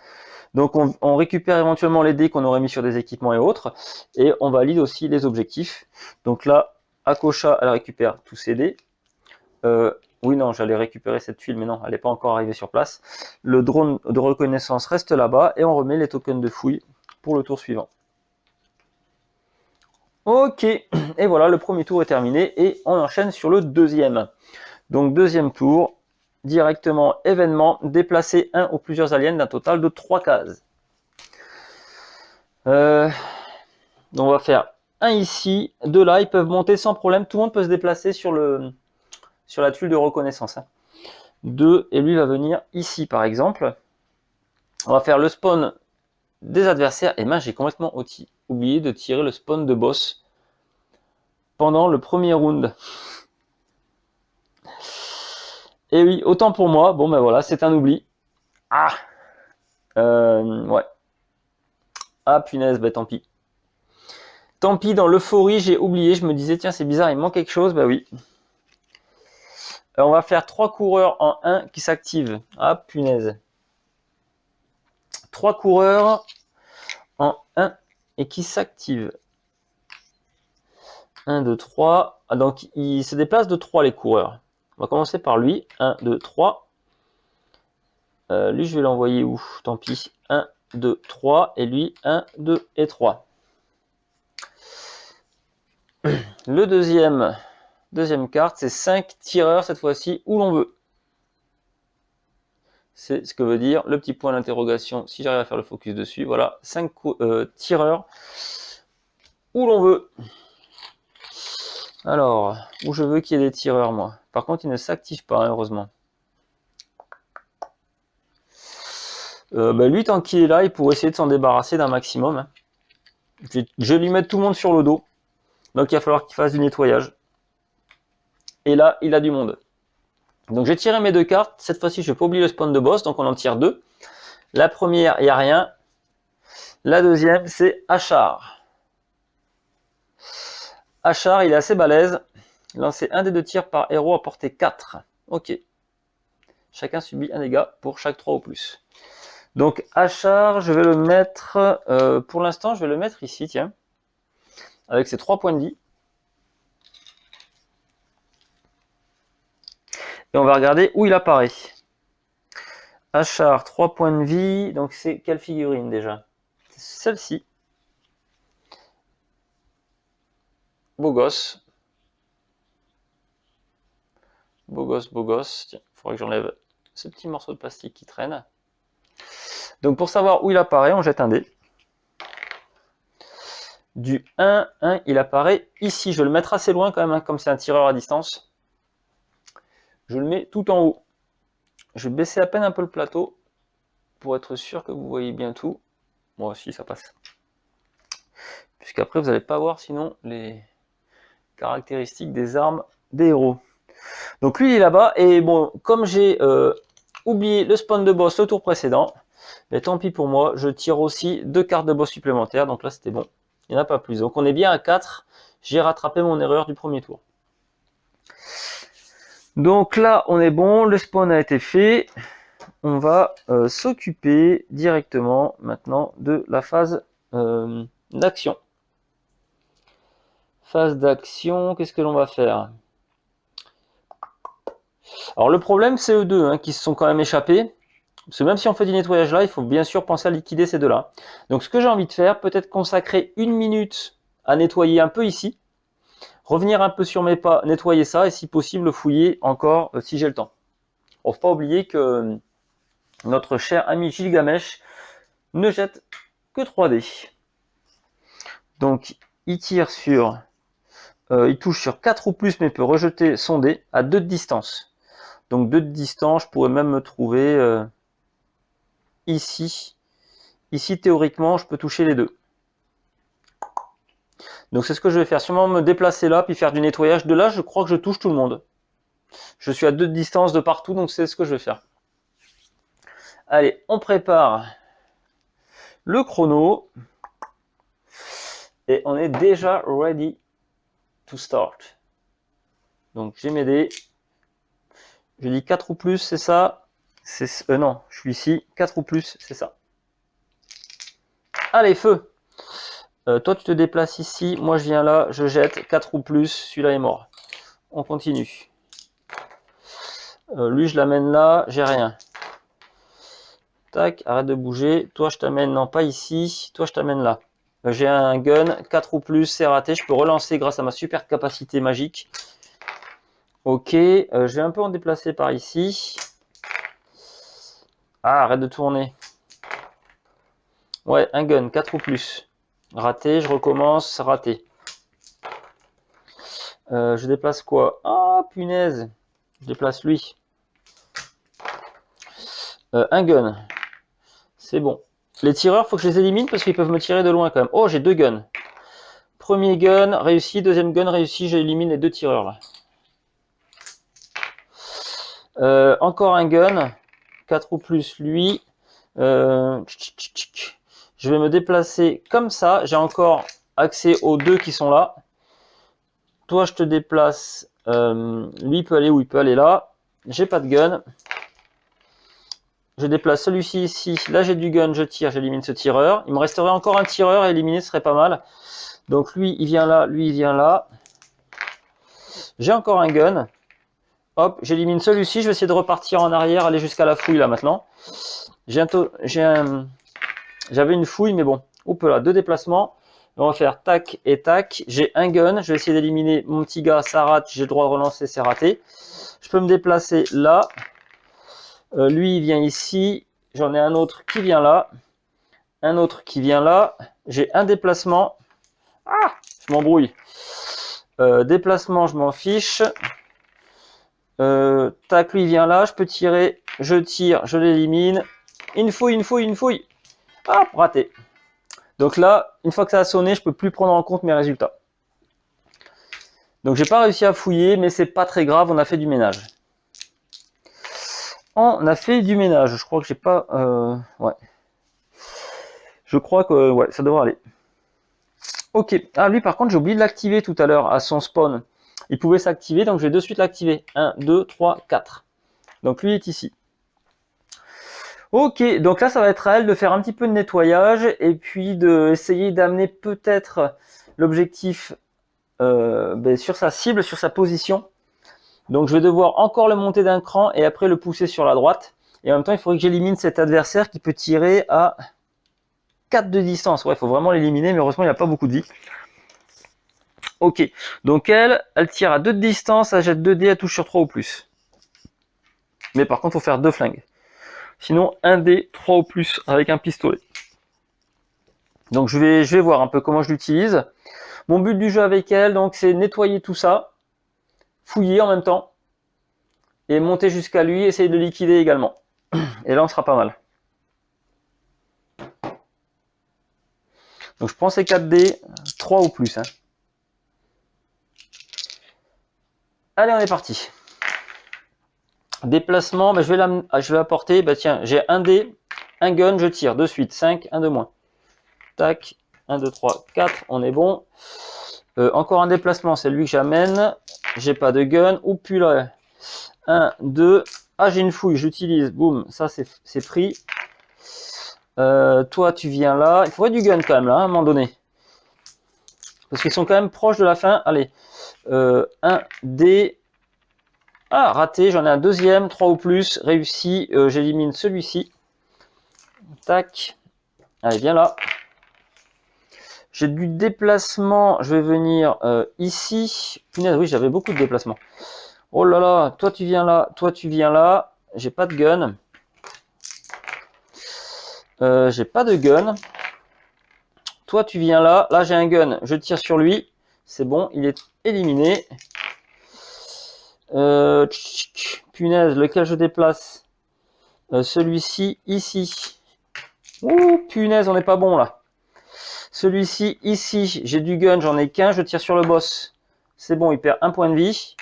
Donc on récupère éventuellement les dés qu'on aurait mis sur des équipements et autres. Et on valide aussi les objectifs. Donc là, Akosha, elle récupère tous ses dés. Oui, non, j'allais récupérer cette tuile, mais non, elle n'est pas encore arrivée sur place. Le drone de reconnaissance reste là-bas et on remet les tokens de fouille pour le tour suivant. Ok, et voilà, le premier tour est terminé et on enchaîne sur le deuxième. Donc deuxième tour, directement événement, déplacer un ou plusieurs aliens d'un total de 3 cases. Donc on va faire un ici, 2 là, ils peuvent monter sans problème, tout le monde peut se déplacer sur la tuile de reconnaissance. 2, et lui va venir ici par exemple. On va faire le spawn des adversaires, et mince, j'ai complètement oublié de tirer le spawn de boss pendant le premier round. Et oui, autant pour moi, bon ben voilà, c'est un oubli. Ah ouais. Ah punaise, ben tant pis. Tant pis, dans l'euphorie, j'ai oublié, je me disais, tiens, c'est bizarre, il manque quelque chose, bah oui. Alors, on va faire 3 coureurs en 1 qui s'activent. Ah punaise. 3 coureurs en 1 et qui s'activent. 1, 2, 3. Ah, donc, il se déplace de 3 les coureurs. On va commencer par lui. 1, 2, 3. Lui, je vais l'envoyer où? Tant pis. 1, 2, 3. Et lui, 1, 2 et 3. Le deuxième carte, c'est 5 tireurs cette fois-ci où l'on veut. C'est ce que veut dire le petit point d'interrogation si j'arrive à faire le focus dessus. Voilà, 5 tireurs où l'on veut. Alors, où je veux qu'il y ait des tireurs, moi. Par contre, ils ne s'activent pas, hein, heureusement. Lui, tant qu'il est là, il pourrait essayer de s'en débarrasser d'un maximum. Hein. Je vais lui mettre tout le monde sur le dos. Donc, il va falloir qu'il fasse du nettoyage. Et là, il a du monde. Donc, j'ai tiré mes 2 cartes. Cette fois-ci, je ne vais pas oublier le spawn de boss. Donc, on en tire 2. La première, il n'y a rien. La deuxième, c'est Achar. Achar, il est assez balèze. Lancer un des 2 tirs par héros à portée 4. Ok. Chacun subit un dégât pour chaque 3 ou plus. Donc Achar, je vais le mettre, pour l'instant, je vais le mettre ici, tiens. Avec ses 3 points de vie. Et on va regarder où il apparaît. Achar, 3 points de vie. Donc c'est quelle figurine déjà? C'est celle-ci. Beau gosse. Beau gosse, beau gosse. Tiens, il faudrait que j'enlève ce petit morceau de plastique qui traîne. Donc pour savoir où il apparaît, on jette un dé. Du 1, 1, il apparaît ici. Je vais le mettre assez loin quand même, hein, comme c'est un tireur à distance. Je le mets tout en haut. Je vais baisser à peine un peu le plateau pour être sûr que vous voyez bien tout. Moi aussi, ça passe. Puisqu'après, vous n'allez pas voir sinon les caractéristiques des armes des héros. Donc lui, il est là-bas. Et bon, comme j'ai oublié le spawn de boss le tour précédent, mais tant pis pour moi, je tire aussi 2 cartes de boss supplémentaires. Donc là, c'était bon. Il n'y en a pas plus. Donc on est bien à 4. J'ai rattrapé mon erreur du premier tour. Donc là, on est bon. Le spawn a été fait. On va s'occuper directement maintenant de la phase d'action. Phase d'action, qu'est-ce que l'on va faire? Alors le problème, c'est eux deux hein, qui se sont quand même échappés. Parce que même si on fait du nettoyage là, il faut bien sûr penser à liquider ces deux-là. Donc ce que j'ai envie de faire, peut-être consacrer 1 minute à nettoyer un peu ici. Revenir un peu sur mes pas, nettoyer ça et si possible fouiller encore si j'ai le temps. Il ne faut pas oublier que notre cher ami Gilgamesh ne jette que 3 dés. Donc, il tire sur... il touche sur 4 ou plus, mais peut rejeter son dé à 2 de distance. Donc 2 de distance, je pourrais même me trouver ici. Ici, théoriquement, je peux toucher les deux. Donc c'est ce que je vais faire. Sûrement me déplacer là, puis faire du nettoyage. De là, je crois que je touche tout le monde. Je suis à 2 de distance de partout, donc c'est ce que je vais faire. Allez, on prépare le chrono. Et on est déjà ready to start. Donc j'ai mes dés. Je dis 4 ou plus, c'est ça. Non, je suis ici. 4 ou plus, c'est ça. Allez, feu. Toi, tu te déplaces ici. Moi, je viens là. Je jette 4 ou plus. Celui-là est mort. On continue. Lui, je l'amène là. J'ai rien. Tac, arrête de bouger. Toi, je t'amène. Non, pas ici. Toi, je t'amène là. J'ai un gun. 4 ou plus, c'est raté. Je peux relancer grâce à ma super capacité magique. Ok. Je vais un peu en déplacer par ici. Ah, arrête de tourner. Ouais, un gun, 4 ou plus. Raté, je recommence, raté. Je déplace quoi? Ah, punaise. Je déplace lui. Un gun. C'est bon. Les tireurs, faut que je les élimine parce qu'ils peuvent me tirer de loin quand même. Oh, j'ai 2 guns. Premier gun, réussi. Deuxième gun, réussi. J'élimine les 2 tireurs là. Encore un gun. 4 ou plus, lui. Je vais me déplacer comme ça. J'ai encore accès aux 2 qui sont là. Toi, je te déplace. Lui, il peut aller où? Il peut aller là. J'ai pas de gun. Je déplace celui-ci ici. Là, j'ai du gun. Je tire. J'élimine ce tireur. Il me resterait encore un tireur à éliminer. Ce serait pas mal. Donc, lui, il vient là. Lui, il vient là. J'ai encore un gun. Hop, j'élimine celui-ci. Je vais essayer de repartir en arrière. Aller jusqu'à la fouille là maintenant. J'avais une fouille, mais bon. Oups là, 2 déplacements. On va faire tac et tac. J'ai un gun. Je vais essayer d'éliminer mon petit gars. Ça rate. J'ai le droit de relancer. C'est raté. Je peux me déplacer là. Lui, il vient ici. J'en ai un autre qui vient là. Un autre qui vient là. J'ai un déplacement. Ah, je m'embrouille. Déplacement, je m'en fiche. Tac, lui, il vient là. Je peux tirer. Je tire. Je l'élimine. Une fouille, une fouille, une fouille. Ah, raté. Donc là, une fois que ça a sonné, je peux plus prendre en compte mes résultats. Donc j'ai pas réussi à fouiller, mais c'est pas très grave, on a fait du ménage. On a fait du ménage, je crois que j'ai pas... ouais. Je crois que ouais, ça devrait aller. Ok, ah lui par contre j'ai oublié de l'activer tout à l'heure à son spawn. Il pouvait s'activer, donc je vais de suite l'activer. 1, 2, 3, 4. Donc lui est ici. Ok, donc là ça va être à elle de faire un petit peu de nettoyage et puis d'essayer d'amener peut-être l'objectif sur sa cible, sur sa position. Donc je vais devoir encore le monter d'un cran et après le pousser sur la droite. Et en même temps il faudrait que j'élimine cet adversaire qui peut tirer à 4 de distance. Ouais, il faut vraiment l'éliminer, mais heureusement il n'a pas beaucoup de vie. Ok, donc elle tire à 2 de distance, elle jette 2 dés, elle touche sur 3 ou plus. Mais par contre il faut faire 2 flingues. Sinon, 1 dé, 3 ou plus avec un pistolet. Donc je vais voir un peu comment je l'utilise. Mon but du jeu avec elle, donc, c'est nettoyer tout ça, fouiller en même temps, et monter jusqu'à lui, essayer de le liquider également. Et là, on sera pas mal. Donc je prends ces 4 dés, 3 ou plus. Hein. Allez, on est parti. Déplacement, je vais apporter, tiens, j'ai un dé, un gun, je tire de suite, 5, 1 de moins. Tac, 1, 2, 3, 4, on est bon. Encore un déplacement, c'est lui que j'amène. J'ai pas de gun. Oups, puis là. 1, 2. Ah, j'ai une fouille, j'utilise. Boum, ça c'est pris. Toi, tu viens là. Il faudrait du gun quand même, là, à un moment donné. Parce qu'ils sont quand même proches de la fin. Allez. 1 dé. Ah, raté, j'en ai un deuxième, 3 ou plus. Réussi, j'élimine celui-ci. Tac. Allez, viens là. J'ai du déplacement, je vais venir ici. Punaise, oui, j'avais beaucoup de déplacements. Oh là là, toi tu viens là, toi tu viens là. J'ai pas de gun. J'ai pas de gun. Toi, tu viens là. Là, j'ai un gun. Je tire sur lui. C'est bon, il est éliminé. Punaise, lequel je déplace? Celui-ci, ici. Ouh, punaise, on n'est pas bon là. Celui-ci, ici, j'ai du gun, j'en ai qu'un, je tire sur le boss. C'est bon, il perd un point de vie.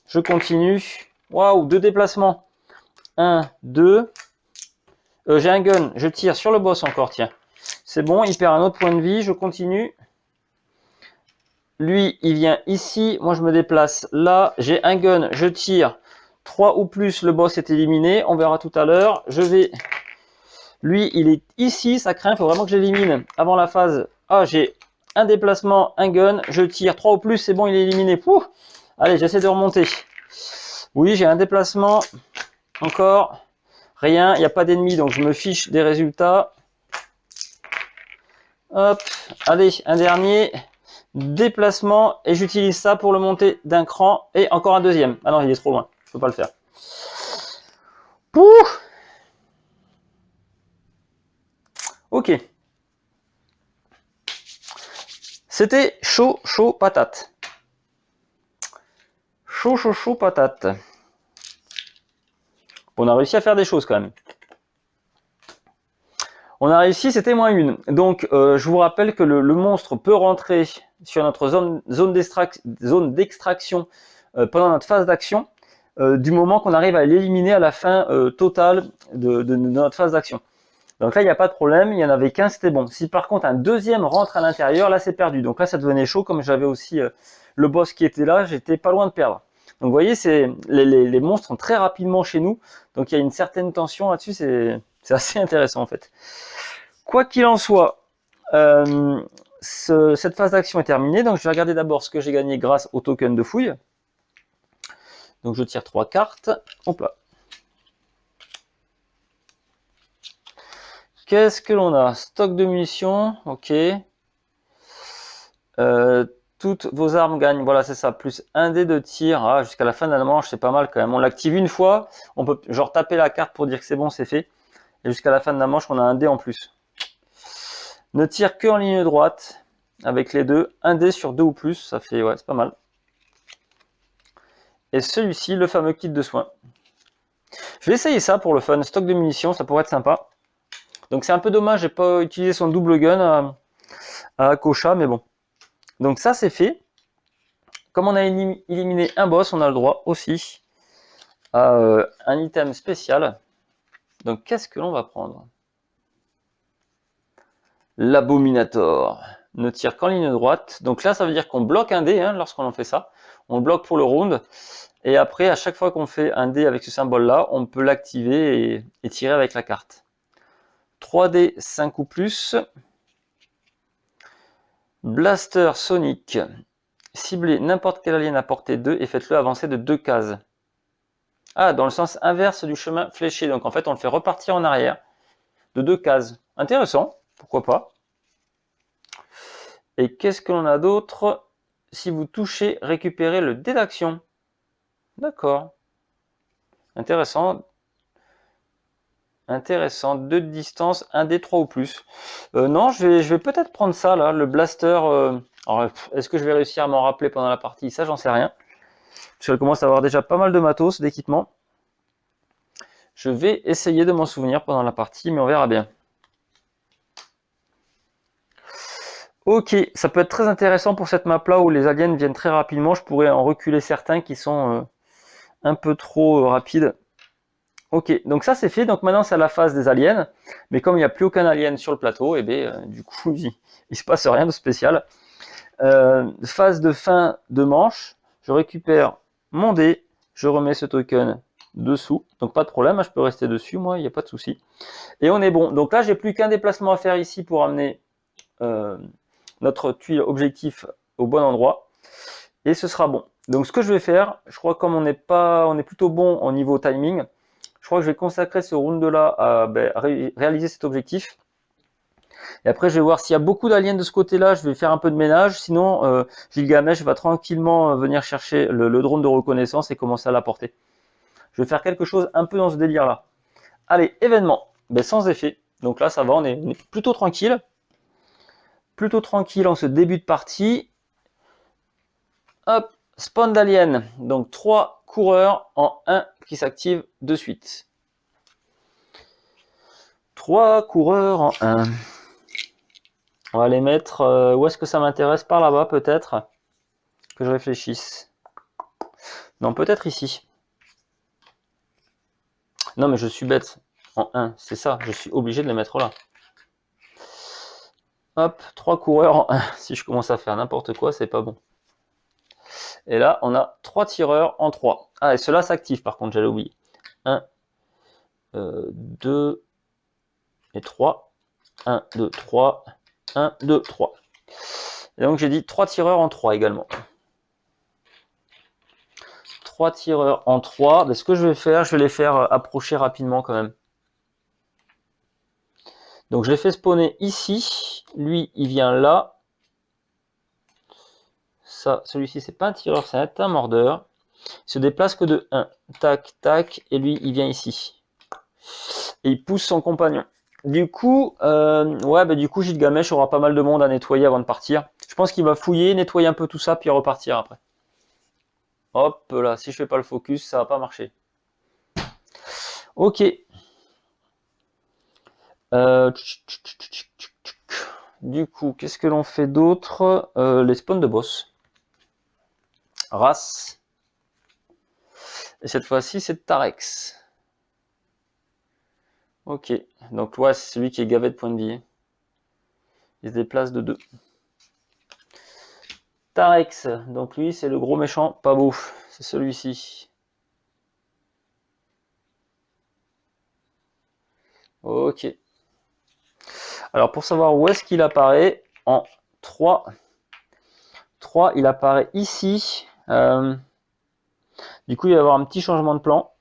Je continue. Waouh, 2 déplacements. 1, 2. J'ai un gun, je tire sur le boss encore, tiens. C'est bon, il perd un autre point de vie, je continue. Lui, il vient ici, moi je me déplace là. J'ai un gun, je tire. 3 ou plus, le boss est éliminé. On verra tout à l'heure. Je vais... Lui, il est ici, ça craint, il faut vraiment que j'élimine avant la phase. Ah, j'ai un déplacement, un gun, je tire 3 ou plus, c'est bon, il est éliminé. Pouh. Allez, j'essaie de remonter. Oui, j'ai un déplacement, encore, rien, il n'y a pas d'ennemi, donc je me fiche des résultats. Hop, allez, un dernier, déplacement, et j'utilise ça pour le monter d'un cran, et encore un deuxième. Ah non, il est trop loin, je ne peux pas le faire. Pouh. Ok. C'était chaud, chaud, patate. Chaud, chaud, chaud, patate. On a réussi à faire des choses quand même. On a réussi, c'était -1. Donc, je vous rappelle que le monstre peut rentrer sur notre zone d'extraction pendant notre phase d'action, du moment qu'on arrive à l'éliminer à la fin totale de notre phase d'action. Donc là, il n'y a pas de problème, il n'y en avait qu'un, c'était bon. Si par contre un deuxième rentre à l'intérieur, là c'est perdu. Donc là, ça devenait chaud, comme j'avais aussi le boss qui était là, j'étais pas loin de perdre. Donc vous voyez, les monstres sont très rapidement chez nous, donc il y a une certaine tension là-dessus, c'est assez intéressant en fait. Quoi qu'il en soit, cette phase d'action est terminée, donc je vais regarder d'abord ce que j'ai gagné grâce au token de fouille. Donc je tire 3 cartes, hop là. Qu'est-ce que l'on a? Stock de munitions, ok. Toutes vos armes gagnent, voilà c'est ça, plus 1 dé de tir, ah, jusqu'à la fin de la manche, c'est pas mal quand même. On l'active une fois, on peut genre taper la carte pour dire que c'est bon, c'est fait. Et jusqu'à la fin de la manche, on a 1 dé en plus. Ne tire que en ligne droite, avec les deux, 1 dé sur 2 ou plus, ça fait, ouais, c'est pas mal. Et celui-ci, le fameux kit de soins. Je vais essayer ça pour le fun, stock de munitions, ça pourrait être sympa. Donc c'est un peu dommage, j'ai pas utilisé son double gun à Akocha, mais bon. Donc ça c'est fait. Comme on a éliminé un boss, on a le droit aussi à un item spécial. Donc qu'est-ce que l'on va prendre? L'Abominator. Ne tire qu'en ligne droite. Donc là ça veut dire qu'on bloque un dé hein, lorsqu'on en fait ça. On le bloque pour le round. Et après à chaque fois qu'on fait un dé avec ce symbole là, on peut l'activer et tirer avec la carte. 3D 5 ou plus. Blaster Sonic. Ciblez n'importe quel alien à portée 2 et faites-le avancer de 2 cases. Ah, dans le sens inverse du chemin fléché. Donc en fait, on le fait repartir en arrière de 2 cases. Intéressant, pourquoi pas. Et qu'est-ce que l'on a d'autre? Si vous touchez, récupérez le dé d'action. D'accord. Intéressant. Intéressant, 2 de distance, 1 dé 3 ou plus. Non, je vais peut-être prendre ça là, le blaster. Alors, est-ce que je vais réussir à m'en rappeler pendant la partie? Ça, j'en sais rien. Parce qu'elle commence à avoir déjà pas mal de matos, d'équipement. Je vais essayer de m'en souvenir pendant la partie, mais on verra bien. Ok, ça peut être très intéressant pour cette map là où les aliens viennent très rapidement. Je pourrais en reculer certains qui sont un peu trop rapides. Ok, donc ça c'est fait, donc maintenant c'est à la phase des aliens, mais comme il n'y a plus aucun alien sur le plateau, et bien du coup il se passe rien de spécial. Phase de fin de manche, je récupère mon dé, je remets ce token dessous, donc pas de problème, je peux rester dessus, moi il n'y a pas de souci. Et on est bon, donc là j'ai plus qu'un déplacement à faire ici pour amener notre tuile objectif au bon endroit, et ce sera bon. Donc ce que je vais faire, je crois que comme on est plutôt bon au niveau timing, je crois que je vais consacrer ce round-là à réaliser cet objectif. Et après, je vais voir s'il y a beaucoup d'aliens de ce côté-là, je vais faire un peu de ménage. Sinon, Gilgamesh va tranquillement venir chercher le drone de reconnaissance et commencer à l'apporter. Je vais faire quelque chose un peu dans ce délire-là. Allez, événement. Sans effet. Donc là, ça va, on est plutôt tranquille. Plutôt tranquille en ce début de partie. Hop, spawn d'alien. Donc 3 coureurs en 1 qui s'activent de suite. 3 coureurs en 1. On va les mettre... où est-ce que ça m'intéresse? Par là-bas peut-être. Que je réfléchisse. Non, peut-être ici. Non, mais je suis bête. En 1, c'est ça. Je suis obligé de les mettre là. Hop, 3 coureurs en 1. Si je commence à faire n'importe quoi, c'est pas bon. Et là, on a 3 tireurs en 3. Ah, et cela s'active par contre, j'allais oublier. 1, 2 et 3. 1, 2, 3. 1, 2, 3. Et donc j'ai dit 3 tireurs en 3 également. 3 tireurs en 3. Ben, ce que je vais faire, je vais les faire approcher rapidement quand même. Donc je les fais spawner ici. Lui, il vient là. Ça, celui-ci, c'est pas un tireur, c'est un mordeur. Il se déplace que de 1. Tac, tac. Et lui, il vient ici. Et il pousse son compagnon. Du coup, ouais, bah, du coup, Gilgamesh aura pas mal de monde à nettoyer avant de partir. Je pense qu'il va fouiller, nettoyer un peu tout ça, puis repartir après. Hop là, si je fais pas le focus, ça va pas marcher. Ok. Du coup, qu'est-ce que l'on fait d'autre? Les spawns de boss. Race. Et cette fois-ci, c'est Tarex. Ok. Donc, ouais, c'est celui qui est gavé de points de vie. Il se déplace de 2. Tarex. Donc, lui, c'est le gros méchant. Pas beau. C'est celui-ci. Ok. Alors, pour savoir où est-ce qu'il apparaît, en 3. 3, il apparaît ici. Du coup, il va y avoir un petit changement de plan.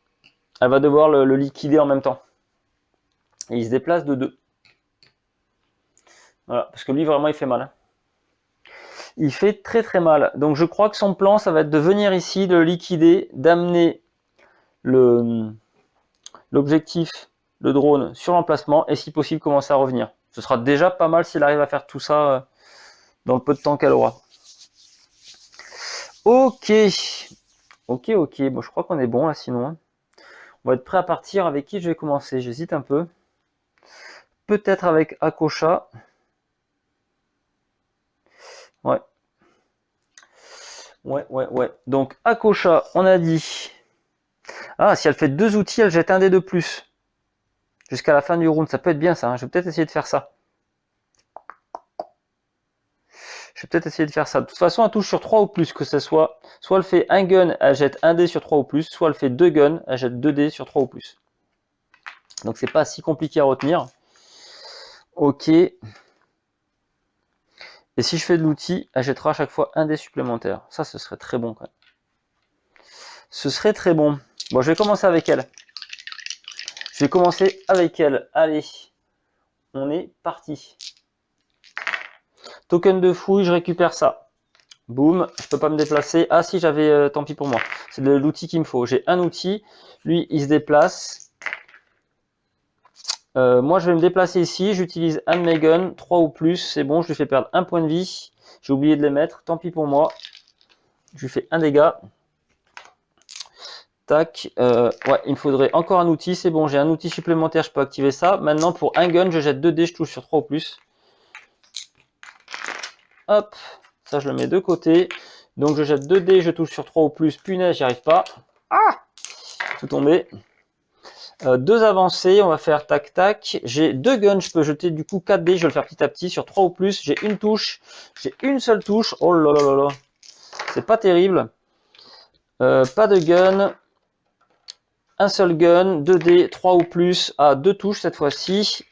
Elle va devoir le liquider en même temps. Et il se déplace de 2. Voilà, parce que lui, vraiment, il fait mal. Il fait très très mal. Donc, je crois que son plan, ça va être de venir ici, de le liquider, d'amener l'objectif, le drone, sur l'emplacement, et si possible, commencer à revenir. Ce sera déjà pas mal s'il arrive à faire tout ça dans le peu de temps qu'elle aura. Ok. Ok. Bon, je crois qu'on est bon là, sinon. On va être prêt à partir. Avec qui je vais commencer? J'hésite un peu. Peut-être avec Akosha. Ouais. Donc, Akosha, on a dit... Ah, si elle fait 2 outils, elle jette un dé de plus. Jusqu'à la fin du round. Ça peut être bien, ça. Hein. Je vais peut-être essayer de faire ça. De toute façon, elle touche sur 3 ou plus, que ce soit... Soit elle fait un gun, elle jette un dé sur 3 ou plus. Soit elle fait 2 guns, elle jette 2 dés sur 3 ou plus. Donc, c'est pas si compliqué à retenir. Ok. Et si je fais de l'outil, elle jettera à chaque fois un dé supplémentaire. Ça, ce serait très bon quand même. Ce serait très bon. Bon, je vais commencer avec elle. Allez, on est parti. Token de fouille, je récupère ça. Boum, je peux pas me déplacer. Ah si, j'avais, tant pis pour moi. C'est l'outil qu'il me faut. J'ai un outil. Lui, il se déplace. Moi, je vais me déplacer ici. J'utilise un de mes guns, 3 ou plus. C'est bon, je lui fais perdre un point de vie. J'ai oublié de les mettre. Tant pis pour moi. Je lui fais un dégât. Tac. Ouais, il me faudrait encore un outil. C'est bon, j'ai un outil supplémentaire. Je peux activer ça. Maintenant, pour un gun, je jette 2 dés. Je touche sur 3 ou plus. Hop. Ça, je le mets de côté. Donc, je jette 2 dés. Je touche sur 3 ou plus. Punaise, j'y arrive pas. Ah! Tout tombé. 2 avancées, on va faire tac tac. J'ai 2 guns, je peux jeter du coup 4 dés, je vais le faire petit à petit. Sur 3 ou plus, j'ai une touche, j'ai une seule touche. Oh là là là là, c'est pas terrible. Pas de gun, un seul gun, 2 dés, 3 ou plus, à 2 touches cette fois-ci.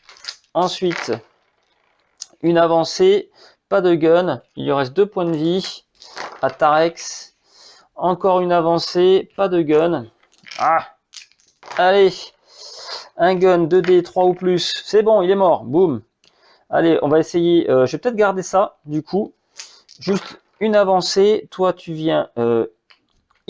Ensuite, une avancée, pas de gun, il lui reste 2 points de vie. À Tarex, encore une avancée, pas de gun. Ah, allez. Un gun, 2 dés, 3 ou plus. C'est bon, il est mort. Boum. Allez, on va essayer. Je vais peut-être garder ça, du coup. Juste une avancée. Toi, tu viens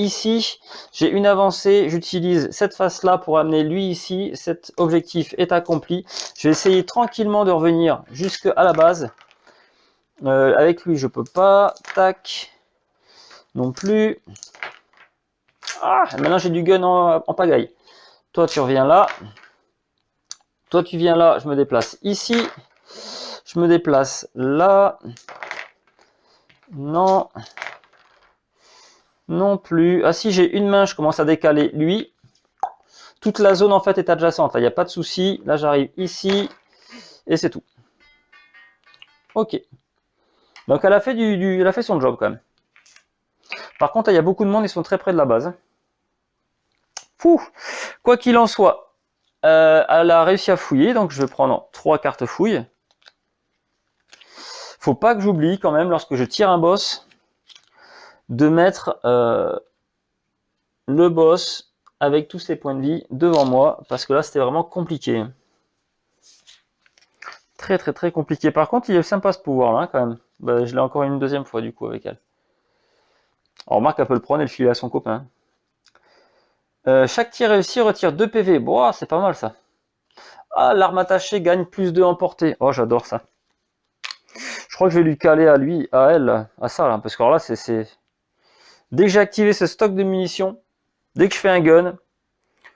ici, j'ai une avancée, j'utilise cette face-là pour amener lui ici, cet objectif est accompli. Je vais essayer tranquillement de revenir jusqu'à la base. Avec lui, je peux pas, tac, non plus. Ah, maintenant j'ai du gun en pagaille. Toi, tu reviens là. Toi, tu viens là, je me déplace ici. Je me déplace là. Non. Non plus. Ah si, j'ai une main, je commence à décaler lui. Toute la zone en fait est adjacente. Il n'y a pas de souci. Là, j'arrive ici. Et c'est tout. Ok. Donc elle a fait elle a fait son job quand même. Par contre, il y a beaucoup de monde, ils sont très près de la base. Fou. Quoi qu'il en soit, elle a réussi à fouiller, donc je vais prendre 3 cartes fouilles. Faut pas que j'oublie quand même, lorsque je tire un boss, de mettre le boss avec tous ses points de vie devant moi, parce que là c'était vraiment compliqué. Très très très compliqué. Par contre, il est sympa ce pouvoir là quand même. Bah, je l'ai encore une deuxième fois du coup avec elle. Alors, remarque, elle peut le prendre et le filer à son copain. Chaque tir réussi retire 2 PV. Bon, c'est pas mal ça. Ah, l'arme attachée gagne plus 2 en portée. Oh, j'adore ça. Je crois que je vais lui caler à lui, à elle, à ça là. Parce que alors là, c'est... Dès que j'ai activé ce stock de munitions, dès que je fais un gun,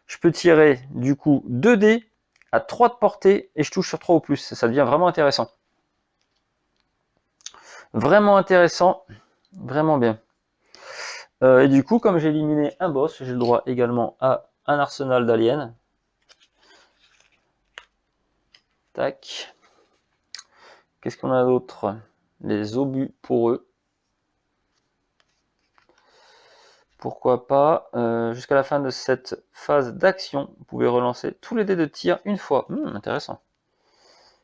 je peux tirer du coup 2 dés à 3 de portée et je touche sur 3 ou plus. Ça devient vraiment intéressant. Vraiment intéressant. Vraiment bien. Et du coup, comme j'ai éliminé un boss, j'ai le droit également à un arsenal d'aliens. Tac. Qu'est-ce qu'on a d'autre? Les obus poreux. Pourquoi pas. Jusqu'à la fin de cette phase d'action, vous pouvez relancer tous les dés de tir une fois. Intéressant.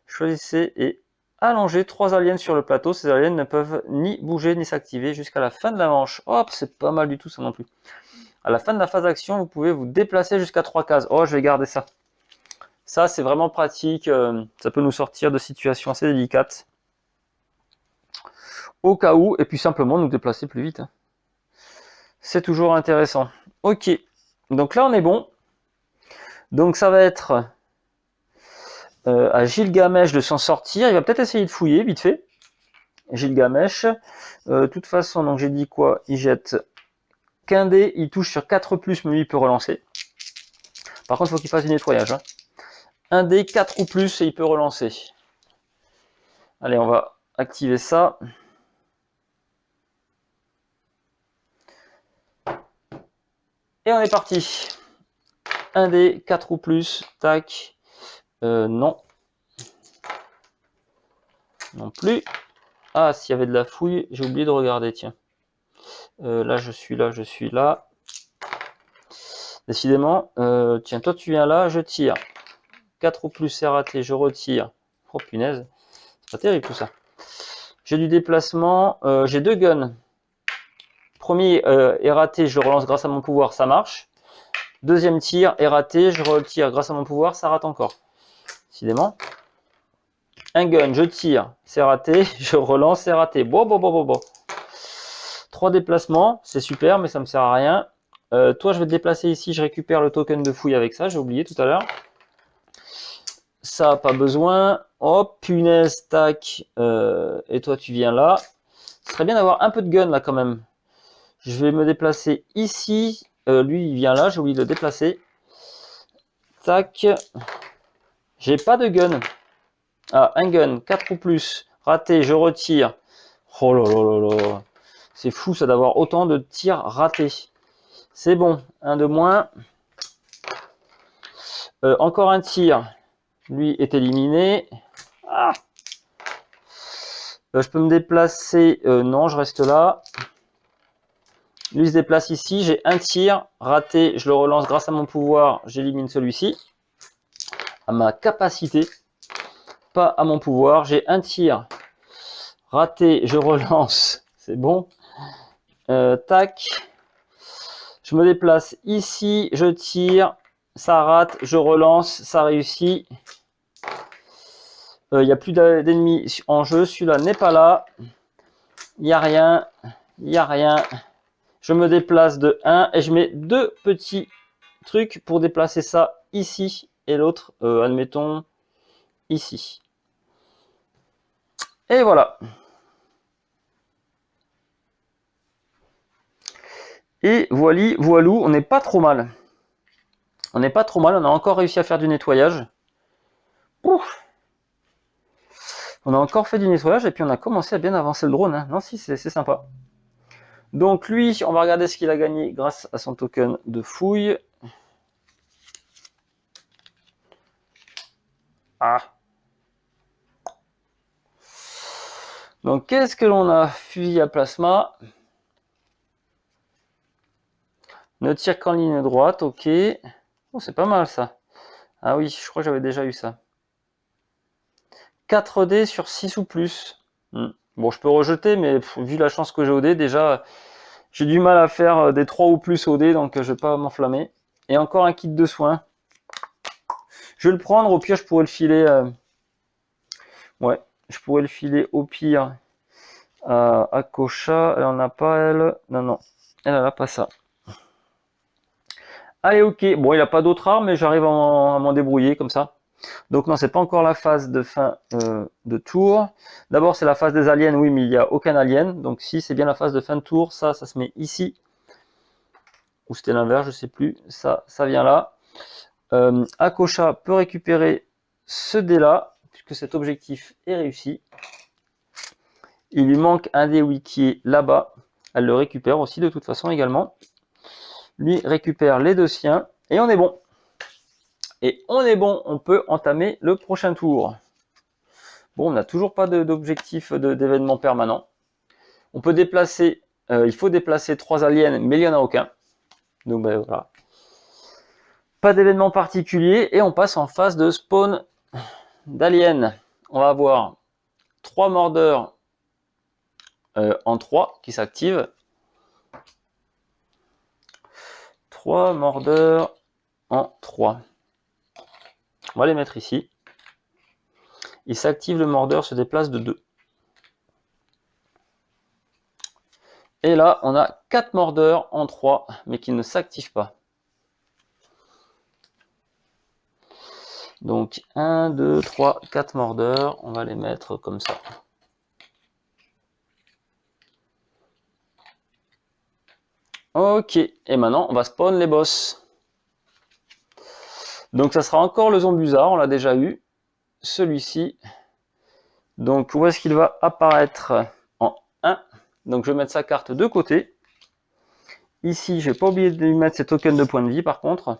Choisissez et allongez 3 aliens sur le plateau. Ces aliens ne peuvent ni bouger ni s'activer jusqu'à la fin de la manche. Hop, c'est pas mal du tout ça non plus. À la fin de la phase d'action, vous pouvez vous déplacer jusqu'à 3 cases. Oh, je vais garder ça. Ça, c'est vraiment pratique. Ça peut nous sortir de situations assez délicates. Au cas où, et puis simplement nous déplacer plus vite. C'est toujours intéressant. Ok, donc là on est bon. Donc ça va être à Gilgamesh de s'en sortir. Il va peut-être essayer de fouiller vite fait. Gilgamesh. De toute façon, donc j'ai dit quoi? Il jette qu'un dé, il touche sur 4+, mais lui il peut relancer. Par contre, il faut qu'il fasse du nettoyage. Un dé, 4 ou plus, et il peut relancer. Allez, on va activer ça. Et on est parti. 1 dé, 4 ou plus, tac. Non. Non plus. Ah, s'il y avait de la fouille, j'ai oublié de regarder, tiens. Là, je suis là, je suis là. Décidément, tiens, toi tu viens là, je tire. 4 ou plus, c'est raté, je retire. Oh punaise, c'est pas terrible tout ça. J'ai du déplacement, j'ai 2 guns. Premier est raté, je le relance grâce à mon pouvoir, ça marche. Deuxième tir est raté, je retire grâce à mon pouvoir, ça rate encore. Décidément. Un gun, je tire, c'est raté, je relance, c'est raté. Bon. 3 déplacements, c'est super, mais ça me sert à rien. Toi, je vais te déplacer ici, je récupère le token de fouille avec ça, j'ai oublié tout à l'heure. Ça, pas besoin. Hop, punaise, tac. Et toi, tu viens là. Ce serait bien d'avoir un peu de gun là quand même. Je vais me déplacer ici. Lui, il vient là, j'ai oublié de le déplacer. Tac. J'ai pas de gun. Ah, un gun, 4 ou plus. Raté, je retire. Oh là là là là. C'est fou ça d'avoir autant de tirs ratés. C'est bon, un de moins. Encore un tir. Lui est éliminé. Ah, je peux me déplacer. Non, je reste là. Lui se déplace ici. J'ai un tir raté. Je le relance grâce à mon pouvoir. J'élimine celui-ci. À ma capacité. Pas à mon pouvoir. J'ai un tir raté. Je relance. C'est bon. Tac. Je me déplace ici. Je tire. Ça rate. Je relance. Ça réussit. Il n'y a plus d'ennemis en jeu. Celui-là n'est pas là. Il n'y a rien. Il n'y a rien. Je me déplace de 1 et je mets 2 petits trucs pour déplacer ça ici et l'autre, admettons, ici. Et voilà. Et voilou, on n'est pas trop mal. On n'est pas trop mal, on a encore réussi à faire du nettoyage. Ouf. On a encore fait du nettoyage et puis on a commencé à bien avancer le drone. Hein. Non, si, c'est sympa. Donc lui, on va regarder ce qu'il a gagné grâce à son token de fouille. Ah. Donc qu'est-ce que l'on a? Fusil à plasma. Ne tire qu'en ligne droite, ok. Oh, c'est pas mal ça. Ah oui, je crois que j'avais déjà eu ça. 4D sur 6 ou plus. Bon, je peux rejeter, mais vu la chance que j'ai au dé, déjà, j'ai du mal à faire des 3 ou plus au dé, donc je vais pas m'enflammer. Et encore un kit de soins. Je vais le prendre, au pire, je pourrais le filer... Ouais, je pourrais le filer au pire à Kocha. Elle en a pas, elle. Non, non, elle a pas ça. Allez, ok. Bon, il n'a pas d'autres armes, mais j'arrive à m'en débrouiller comme ça. Donc non, c'est pas encore la phase de fin de tour. D'abord, c'est la phase des aliens, oui, mais il n'y a aucun alien. Donc si, c'est bien la phase de fin de tour. Ça se met ici. Ou c'était l'inverse, je sais plus. Ça vient là. Akosha peut récupérer ce dé-là, puisque cet objectif est réussi. Il lui manque un dé qui est là-bas. Elle le récupère aussi de toute façon également. Lui récupère les deux siens. Et on est bon. Et on est bon, on peut entamer le prochain tour. Bon, on n'a toujours pas d'objectif d'événement permanent. On peut déplacer, il faut déplacer 3 aliens, mais il n'y en a aucun. Donc ben voilà. Pas d'événement particulier, et on passe en phase de spawn d'aliens. On va avoir 3 mordeurs en 3 qui s'activent. 3 mordeurs en 3. On va les mettre ici. Il s'active, le mordeur se déplace de 2. Et là, on a 4 mordeurs en 3, mais qui ne s'activent pas. Donc 1, 2, 3, 4 mordeurs. On va les mettre comme ça. Ok, et maintenant, on va spawn les boss. Donc ça sera encore le zombuzard, on l'a déjà eu. Celui-ci. Donc où est-ce qu'il va apparaître? En 1. Donc je vais mettre sa carte de côté. Ici, je n'ai pas oublié de lui mettre ses tokens de points de vie par contre.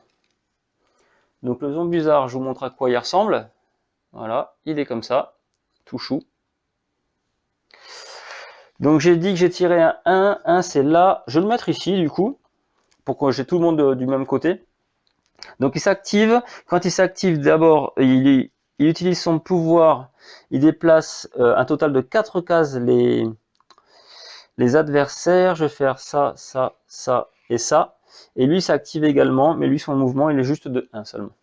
Donc le zombuzard, je vous montre à quoi il ressemble. Voilà, il est comme ça, tout chou. Donc j'ai dit que j'ai tiré un 1, 1 c'est là. Je vais le mettre ici du coup, pour que j'ai tout le monde du même côté. Donc il s'active. Quand il s'active, d'abord, il utilise son pouvoir. Il déplace un total de 4 cases les adversaires. Je vais faire ça, ça, ça et ça. Et lui s'active également, mais lui son mouvement il est juste de 1 seulement.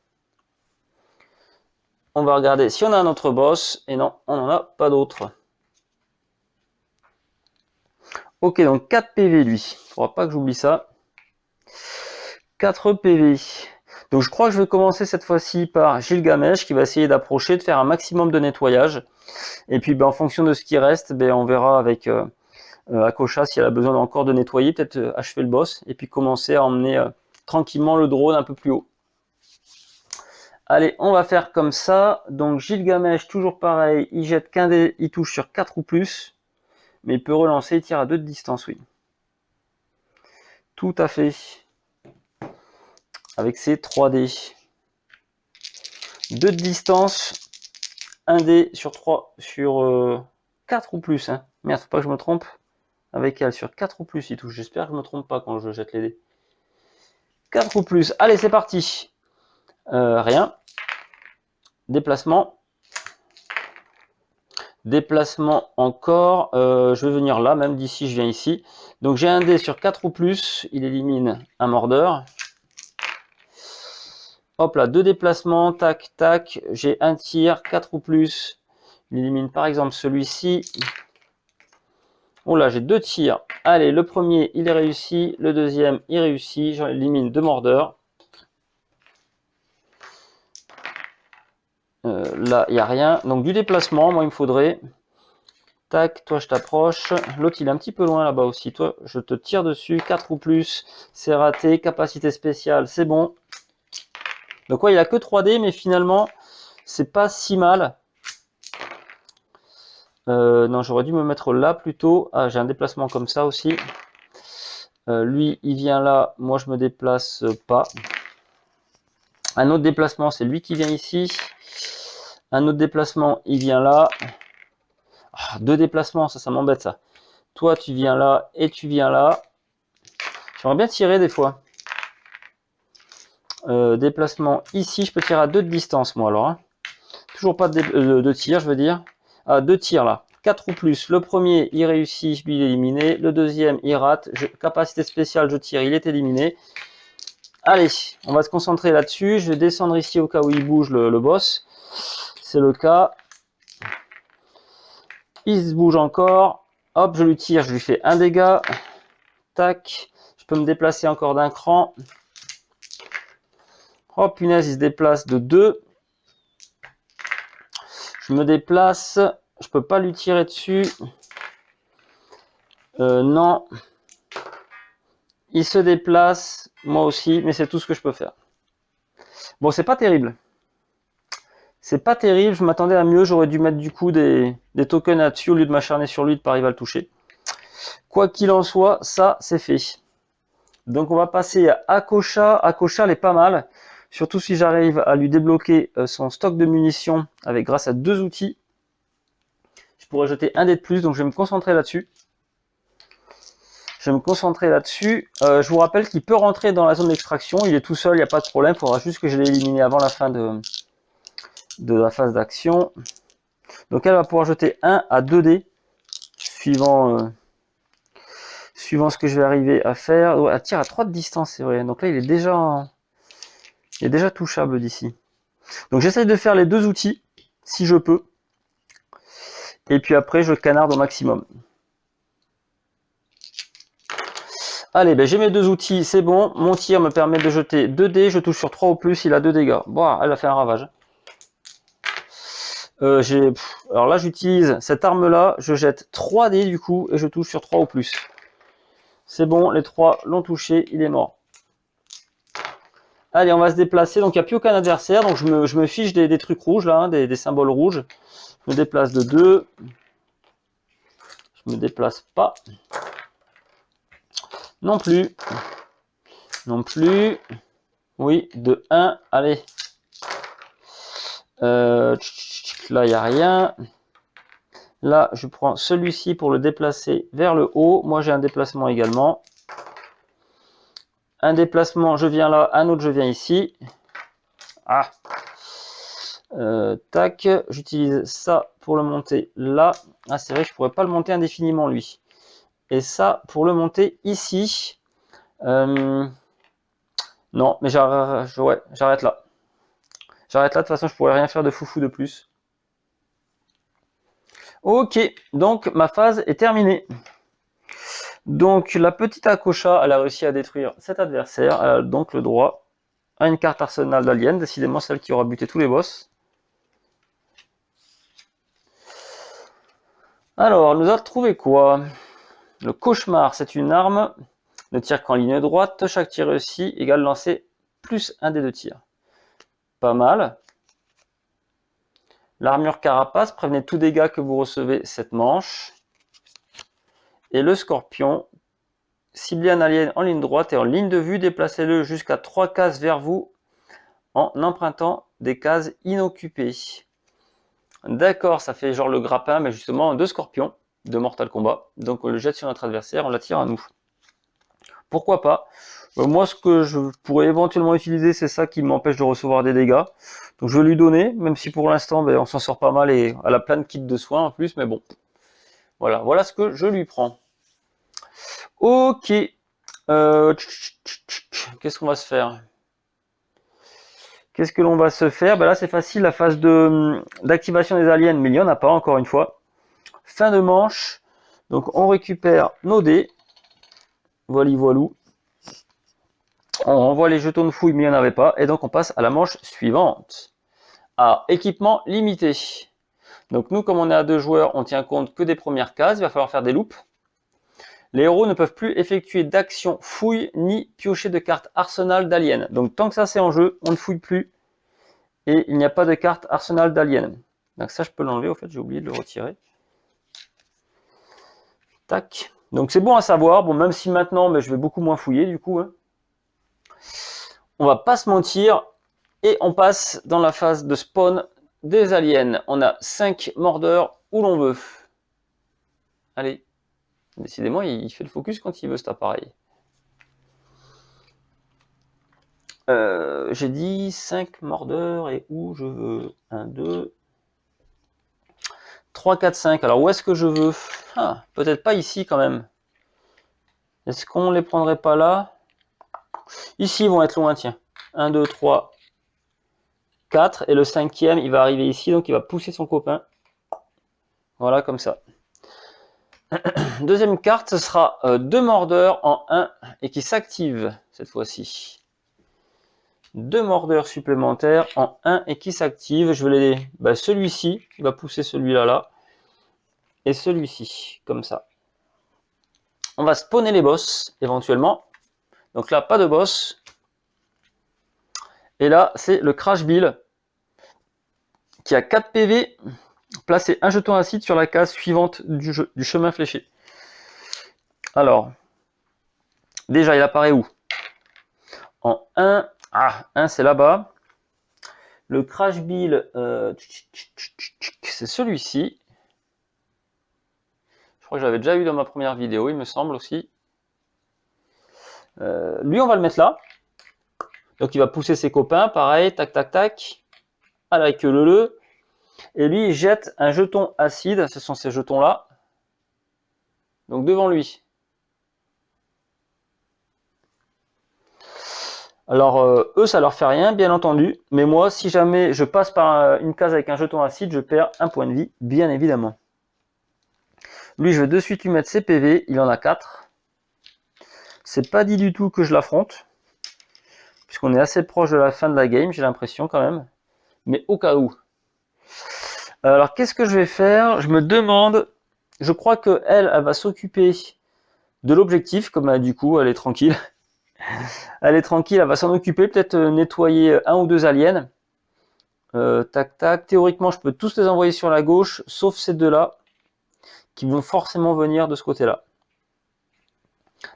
On va regarder si on a un autre boss. Et non, on n'en a pas d'autre. Ok, donc 4 PV lui. Il ne faudra pas que j'oublie ça. 4 PV. Donc je crois que je vais commencer cette fois-ci par Gilgamesh qui va essayer d'approcher, de faire un maximum de nettoyage. Et puis ben, en fonction de ce qui reste, ben, on verra avec Akosha si elle a besoin encore de nettoyer, peut-être achever le boss. Et puis commencer à emmener tranquillement le drone un peu plus haut. Allez, on va faire comme ça. Donc Gilgamesh, toujours pareil, il jette qu'un dé, il touche sur 4 ou plus. Mais il peut relancer, il tire à 2 de distance, oui. Tout à fait. Avec ses 3 dés. 2 de distance, 1 dé sur 3, sur 4 ou plus. Hein. Merde, faut pas que je me trompe. Avec elle, sur 4 ou plus, il touche. J'espère que je me trompe pas quand je jette les dés. 4 ou plus. Allez, c'est parti. Rien. Déplacement. Déplacement encore. Je vais venir là, même d'ici, je viens ici. Donc j'ai un dé sur 4 ou plus. Il élimine un mordeur. Hop là, 2 déplacements, tac, tac. J'ai un tir, 4 ou plus. Il élimine par exemple celui-ci. Oh là, j'ai 2 tirs. Allez, le premier, il est réussi. Le deuxième, il réussit. J'en élimine 2 mordeurs. Là, il n'y a rien. Donc, du déplacement, moi, il me faudrait. Tac, toi, je t'approche. L'autre, il est un petit peu loin là-bas aussi. Toi, je te tire dessus. 4 ou plus, c'est raté. Capacité spéciale, c'est bon. Donc, ouais, il a que 3D, mais finalement, c'est pas si mal. Non, j'aurais dû me mettre là plutôt. Ah, j'ai un déplacement comme ça aussi. Lui, il vient là. Moi, je me déplace pas. Un autre déplacement, c'est lui qui vient ici. Un autre déplacement, il vient là. Ah, 2 déplacements, ça m'embête ça. Toi, tu viens là et tu viens là. J'aimerais bien tirer des fois. Déplacement ici, je peux tirer à 2 de distance, moi alors. Hein. Toujours pas de tir, je veux dire. Ah, 2 tirs là. 4 ou plus. Le premier, il réussit, lui il est éliminé. Le deuxième, il rate. Capacité spéciale, je tire, il est éliminé. Allez, on va se concentrer là-dessus. Je vais descendre ici au cas où il bouge le boss. C'est le cas. Il se bouge encore. Hop, je lui tire, je lui fais un dégât. Tac. Je peux me déplacer encore d'un cran. Oh punaise, il se déplace de 2. Je me déplace. Je peux pas lui tirer dessus. Non. Il se déplace. Moi aussi, mais c'est tout ce que je peux faire. Bon, c'est pas terrible. C'est pas terrible. Je m'attendais à mieux. J'aurais dû mettre du coup des tokens là-dessus au lieu de m'acharner sur lui de pas arriver à le toucher. Quoi qu'il en soit, ça, c'est fait. Donc, on va passer à Akosha. Akosha, elle est pas mal. Surtout si j'arrive à lui débloquer son stock de munitions avec grâce à 2 outils. Je pourrais jeter un dé de plus, donc je vais me concentrer là-dessus. Je vous rappelle qu'il peut rentrer dans la zone d'extraction. Il est tout seul, il n'y a pas de problème. Il faudra juste que je l'ai éliminé avant la fin de la phase d'action. Donc elle va pouvoir jeter 1 à 2 dés, suivant ce que je vais arriver à faire. Ouais, elle tire à 3 de distance, c'est vrai. Donc là, il est déjà touchable d'ici. Donc j'essaye de faire les 2 outils, si je peux. Et puis après, je canarde au maximum. Allez, ben j'ai mes 2 outils, c'est bon. Mon tir me permet de jeter 2 dés. Je touche sur 3 ou plus, il a 2 dégâts. Bon, elle a fait un ravage. Alors là, j'utilise cette arme-là. Je jette 3 dés du coup, et je touche sur 3 ou plus. C'est bon, les 3 l'ont touché, il est mort. Allez, on va se déplacer. Donc, il n'y a plus aucun adversaire. Donc, je me fiche des trucs rouges, là, hein, des symboles rouges. Je me déplace de 2. Je me déplace pas. Non plus. Non plus. Oui, de 1. Allez. Là, il n'y a rien. Là, je prends celui-ci pour le déplacer vers le haut. Moi, j'ai un déplacement également. Un déplacement, je viens là. Un autre, je viens ici. Ah. Tac. J'utilise ça pour le monter là. Ah, c'est vrai que je pourrais pas le monter indéfiniment, lui. Et ça, pour le monter ici. Non, mais j'arrête là. J'arrête là, de toute façon, je pourrais rien faire de foufou de plus. Ok, donc ma phase est terminée. Donc la petite Akosha, elle a réussi à détruire cet adversaire. Elle a donc le droit à une carte arsenal d'alien, décidément celle qui aura buté tous les boss. Alors, elle nous a trouvé quoi? Le cauchemar, c'est une arme. Ne tire qu'en ligne droite. Chaque tir réussi égale lancer plus un dé de tir. Pas mal. L'armure carapace, prévenez tout dégât que vous recevez cette manche. Et le scorpion, ciblez un alien en ligne droite et en ligne de vue, déplacez-le jusqu'à 3 cases vers vous en empruntant des cases inoccupées. D'accord, ça fait genre le grappin, mais justement de scorpion de Mortal Kombat. Donc on le jette sur notre adversaire, on l'attire à nous. Pourquoi pas? Moi, ce que je pourrais éventuellement utiliser, c'est ça qui m'empêche de recevoir des dégâts. Donc je vais lui donner, même si pour l'instant, on s'en sort pas mal et elle a plein de kits de soins en plus, mais bon. Voilà ce que je lui prends. Ok. Qu'est-ce qu'on va se faire? Qu'est-ce que l'on va se faire? Là, c'est facile, la phase d'activation des aliens, mais il n'y en a pas, encore une fois. Fin de manche. Donc, on récupère nos dés. Voilà, voilou. On renvoie les jetons de fouille, mais il n'y en avait pas. Et donc, on passe à la manche suivante. Ah, équipement limité. Donc, nous, comme on est à 2 joueurs, on tient compte que des premières cases. Il va falloir faire des loupes. Les héros ne peuvent plus effectuer d'action fouille ni piocher de cartes arsenal d'aliens. Donc, tant que ça, c'est en jeu, on ne fouille plus. Et il n'y a pas de carte arsenal d'aliens. Donc, ça, je peux l'enlever. Au fait, j'ai oublié de le retirer. Tac. Donc, c'est bon à savoir. Bon, même si maintenant, mais je vais beaucoup moins fouiller, du coup. Hein. On va pas se mentir. Et on passe dans la phase de spawn des aliens. On a 5 mordeurs où l'on veut. Allez. Décidément, il fait le focus quand il veut cet appareil. J'ai dit 5 mordeurs et où je veux. 1, 2, 3, 4, 5. Alors où est-ce que je veux? Ah, peut-être pas ici quand même. Est-ce qu'on les prendrait pas là? Ici, ils vont être loin, tiens. 1, 2, 3, 4. Et le 5e, il va arriver ici, donc il va pousser son copain. Voilà, comme ça. Deuxième carte, ce sera 2 mordeurs en 1 et qui s'active cette fois-ci. 2 mordeurs supplémentaires en 1 et qui s'active. Je vais les... celui-ci, il va pousser celui-là là. Et celui-ci, comme ça. On va spawner les boss, éventuellement. Donc là, pas de boss. Et là, c'est le Crash Bill, qui a 4 PV. Placez un jeton acide sur la case suivante du chemin fléché. Alors, déjà, il apparaît où? En 1. Ah, 1, c'est là-bas. Le Crash Bill, c'est celui-ci. Je crois que j'avais déjà eu dans ma première vidéo, il me semble aussi. Lui, on va le mettre là. Donc, il va pousser ses copains, pareil, tac, tac, tac. À la queue leu. Et lui, il jette un jeton acide. Ce sont ces jetons-là. Donc, devant lui. Alors, eux, ça leur fait rien, bien entendu. Mais moi, si jamais je passe par une case avec un jeton acide, je perds un point de vie, bien évidemment. Lui, je vais de suite lui mettre ses PV. Il en a 4. C'est pas dit du tout que je l'affronte. Puisqu'on est assez proche de la fin de la game, j'ai l'impression quand même. Mais au cas où. Alors, qu'est-ce que je vais faire? Je me demande... Je crois qu'elle, elle va s'occuper de l'objectif. Comme du coup, elle est tranquille. Elle est tranquille, elle va s'en occuper, peut-être nettoyer 1 ou 2 aliens. Tac, tac. Théoriquement, je peux tous les envoyer sur la gauche, sauf ces deux-là, qui vont forcément venir de ce côté-là.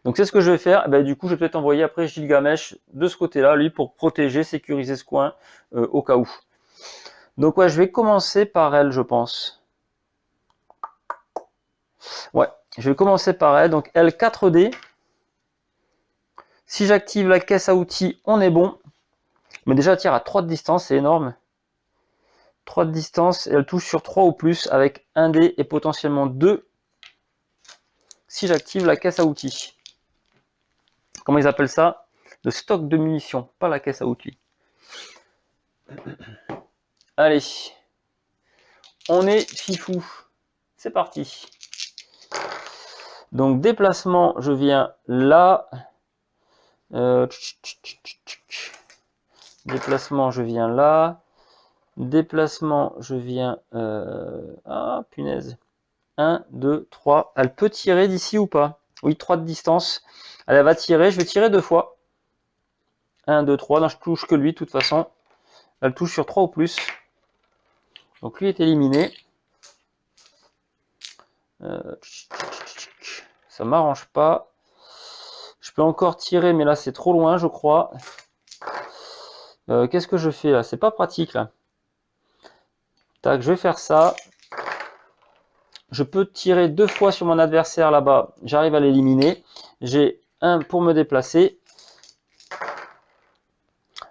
Donc, c'est ce que je vais faire. Du coup, je vais peut-être envoyer après Gilgamesh de ce côté-là, lui, pour protéger, sécuriser ce coin, au cas où. Donc, ouais, je vais commencer par elle, je pense. Ouais, je vais commencer par elle. Donc, elle, 4D. Si j'active la caisse à outils, on est bon. Mais déjà, elle tire à 3 de distance, c'est énorme. 3 de distance, et elle touche sur 3 ou plus avec 1 dé et potentiellement 2 si j'active la caisse à outils. Comment ils appellent ça? Le stock de munitions, pas la caisse à outils. Allez, on est fifou. C'est parti. Donc déplacement, je viens là. Déplacement, je viens là. Déplacement, je viens... Ah, punaise. 1, 2, 3. Elle peut tirer d'ici ou pas? Oui, 3 de distance. Elle va tirer. Je vais tirer 2 fois. 1, 2, 3. Non, je touche que lui, de toute façon. Elle touche sur 3 ou plus. Donc, lui est éliminé. Ça m'arrange pas. Je peux encore tirer, mais là, c'est trop loin, je crois. Qu'est-ce que je fais là? C'est pas pratique, là. Tac, je vais faire ça. Je peux tirer 2 fois sur mon adversaire là-bas. J'arrive à l'éliminer. J'ai un pour me déplacer.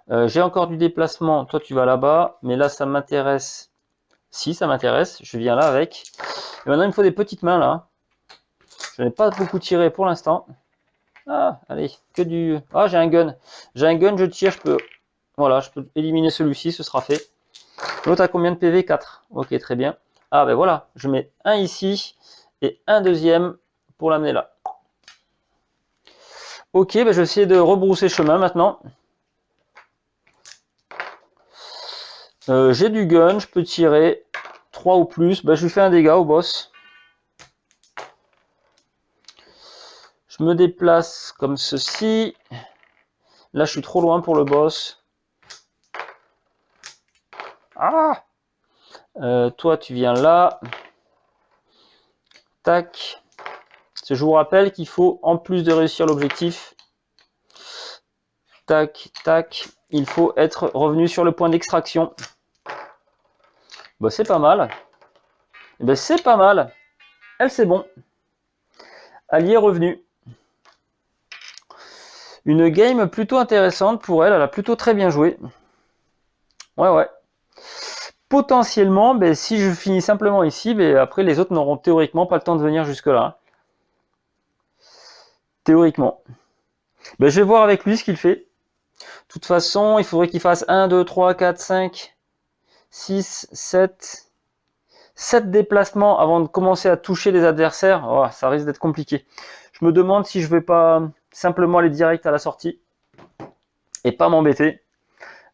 J'ai encore du déplacement. Toi, tu vas là-bas. Mais là, ça m'intéresse. Si, ça m'intéresse. Je viens là avec. Et maintenant, il me faut des petites mains là. Je n'ai pas beaucoup tiré pour l'instant. Ah, allez, que du... Ah, j'ai un gun. J'ai un gun, je tire, je peux... Voilà, je peux éliminer celui-ci, ce sera fait. L'autre a combien de PV? 4. Ok, très bien. Ah, ben voilà, je mets un ici et un deuxième pour l'amener là. Ok, bah, je vais essayer de rebrousser chemin maintenant. J'ai du gun, je peux tirer 3 ou plus. Bah, je lui fais un dégât au boss. Je me déplace comme ceci. Là, je suis trop loin pour le boss. Ah! Toi, tu viens là. Tac. Je vous rappelle qu'il faut, en plus de réussir l'objectif, tac, tac, il faut être revenu sur le point d'extraction. Bah, c'est pas mal. Eh ben, c'est pas mal. Elle, c'est bon. Ali est revenu. Une game plutôt intéressante pour elle. Elle a plutôt très bien joué. Ouais, ouais. Potentiellement, ben, si je finis simplement ici, ben, après les autres n'auront théoriquement pas le temps de venir jusque-là. Théoriquement. Ben, je vais voir avec lui ce qu'il fait. De toute façon, il faudrait qu'il fasse 1, 2, 3, 4, 5, 6, 7... 7 déplacements avant de commencer à toucher les adversaires. Oh, ça risque d'être compliqué. Je me demande si je vais pas simplement aller direct à la sortie et pas m'embêter.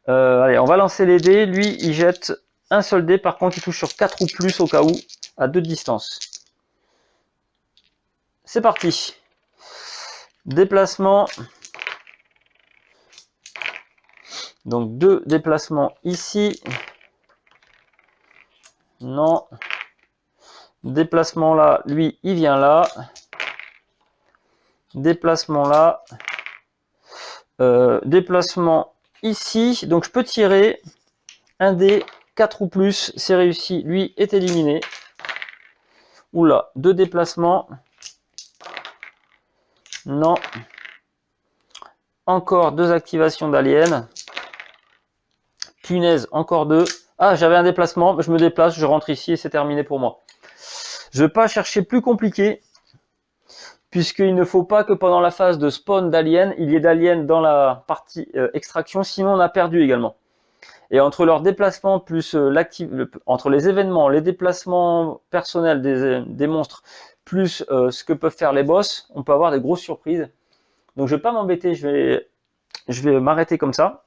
Allez, on va lancer les dés. Lui, il jette un seul dé. Par contre, il touche sur 4 ou plus au cas où, à 2 de distance. C'est parti. Déplacement. Donc 2 déplacements ici. Non. Déplacement là, lui, il vient là. Déplacement là. Déplacement ici. Donc je peux tirer un dé, 4 ou plus, c'est réussi. Lui est éliminé. Oula, 2 déplacements. Non. Encore 2 activations d'aliens. Punaise, encore 2. Ah, j'avais un déplacement, je me déplace, je rentre ici et c'est terminé pour moi. Je ne vais pas chercher plus compliqué, puisqu'il ne faut pas que pendant la phase de spawn d'aliens, il y ait d'aliens dans la partie extraction, sinon on a perdu également. Et entre leurs déplacements plus entre les événements, les déplacements personnels des monstres, plus ce que peuvent faire les boss, on peut avoir des grosses surprises. Donc je vais pas m'embêter, je vais m'arrêter comme ça.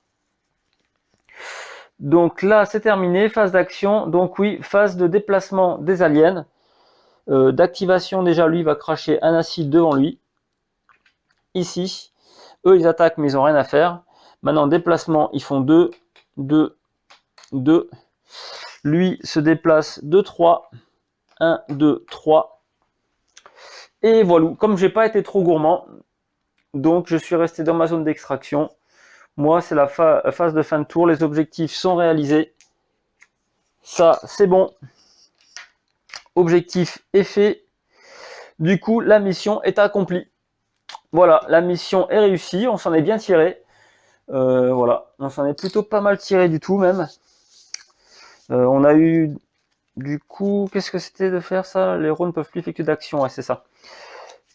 Donc là, c'est terminé, phase d'action. Donc oui, phase de déplacement des aliens. D'activation, déjà, lui va cracher un acide devant lui. Ici. Eux, ils attaquent, mais ils n'ont rien à faire. Maintenant, déplacement, ils font 2, 2, 2. Lui se déplace 2, 3. 1, 2, 3. Et voilà. Comme j'ai pas été trop gourmand, donc je suis resté dans ma zone d'extraction. Moi, c'est la phase de fin de tour. Les objectifs sont réalisés. Ça, c'est bon. Objectif est fait. Du coup, la mission est accomplie. Voilà, la mission est réussie. On s'en est bien tiré. Voilà, on s'en est plutôt pas mal tiré du tout même. On a eu, du coup, qu'est-ce que c'était de faire ça? Les héros ne peuvent plus effectuer d'action, ouais, c'est ça.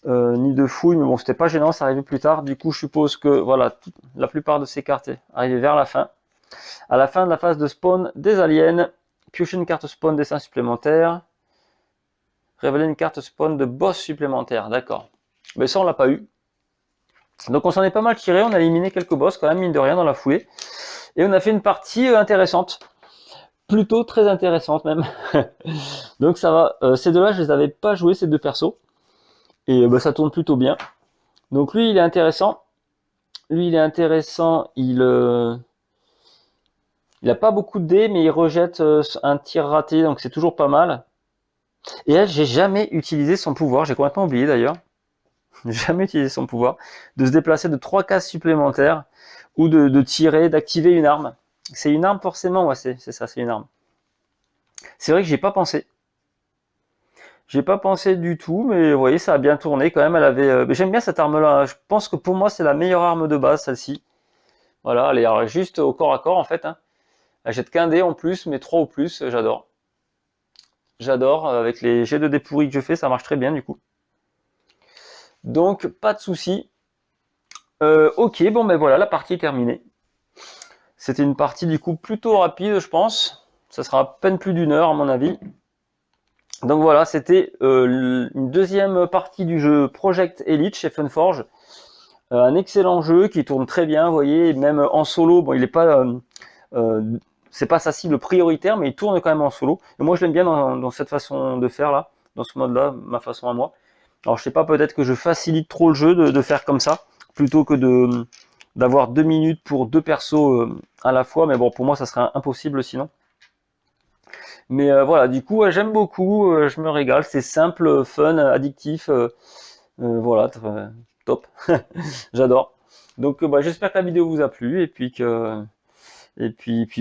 Ni de fouille, mais bon, c'était pas gênant, ça arrivait plus tard. Du coup, je suppose que voilà, la plupart de ces cartes arrivaient vers la fin. À la fin de la phase de spawn des aliens, piocher une carte spawn dessin supplémentaire. Révéler une carte spawn de boss supplémentaire, d'accord. Mais ça, on l'a pas eu. Donc on s'en est pas mal tiré, on a éliminé quelques boss quand même, mine de rien, dans la foulée. Et on a fait une partie intéressante. Plutôt très intéressante même. Donc ça va. Ces deux-là, je les avais pas joués, ces deux persos. Et ça tourne plutôt bien. Donc lui, il est intéressant. Lui, il est intéressant. Il a pas beaucoup de dés, mais il rejette un tir raté, donc c'est toujours pas mal. Et elle, j'ai jamais utilisé son pouvoir. J'ai complètement oublié d'ailleurs. Jamais utilisé son pouvoir. De se déplacer de 3 cases supplémentaires. Ou de tirer, d'activer une arme. C'est une arme forcément, ouais, c'est ça, c'est une arme. C'est vrai que j'ai pas pensé. J'ai pas pensé du tout, mais vous voyez, ça a bien tourné quand même. Elle avait, j'aime bien cette arme-là. Je pense que pour moi, c'est la meilleure arme de base, celle-ci. Voilà, elle est juste au corps à corps en fait. Hein. Elle jette qu'un dé en plus, mais 3 ou plus, j'adore. J'adore. Avec les jets de dés pourris que je fais, ça marche très bien du coup. Donc, pas de souci. Ok, bon ben voilà, la partie est terminée. C'était une partie du coup plutôt rapide, je pense. Ça sera à peine plus d'1 heure à mon avis. Donc voilà, c'était une deuxième partie du jeu Project Elite chez Funforge. Un excellent jeu qui tourne très bien, vous voyez, même en solo, bon, il est pas, c'est pas sa cible prioritaire, mais il tourne quand même en solo. Et moi, je l'aime bien dans cette façon de faire là, dans ce mode-là, ma façon à moi. Alors, je sais pas, peut-être que je facilite trop le jeu de faire comme ça, plutôt que d'avoir 2 minutes pour deux persos à la fois, mais bon, pour moi, ça serait impossible sinon. Mais voilà, du coup, j'aime beaucoup, je me régale, c'est simple, fun, addictif, voilà, top, j'adore. Donc, bah, j'espère que la vidéo vous a plu et puis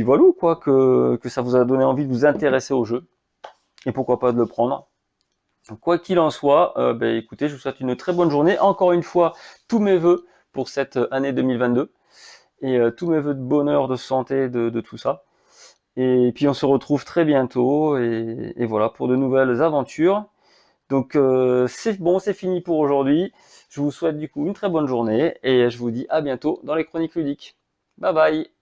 voilà quoi, que ça vous a donné envie de vous intéresser au jeu et pourquoi pas de le prendre. Quoi qu'il en soit, ben, écoutez, je vous souhaite une très bonne journée. Encore une fois, tous mes vœux pour cette année 2022 et tous mes vœux de bonheur, de santé, de tout ça. Et puis on se retrouve très bientôt et voilà pour de nouvelles aventures. Donc c'est bon, c'est fini pour aujourd'hui. Je vous souhaite du coup une très bonne journée et je vous dis à bientôt dans les chroniques ludiques. Bye bye.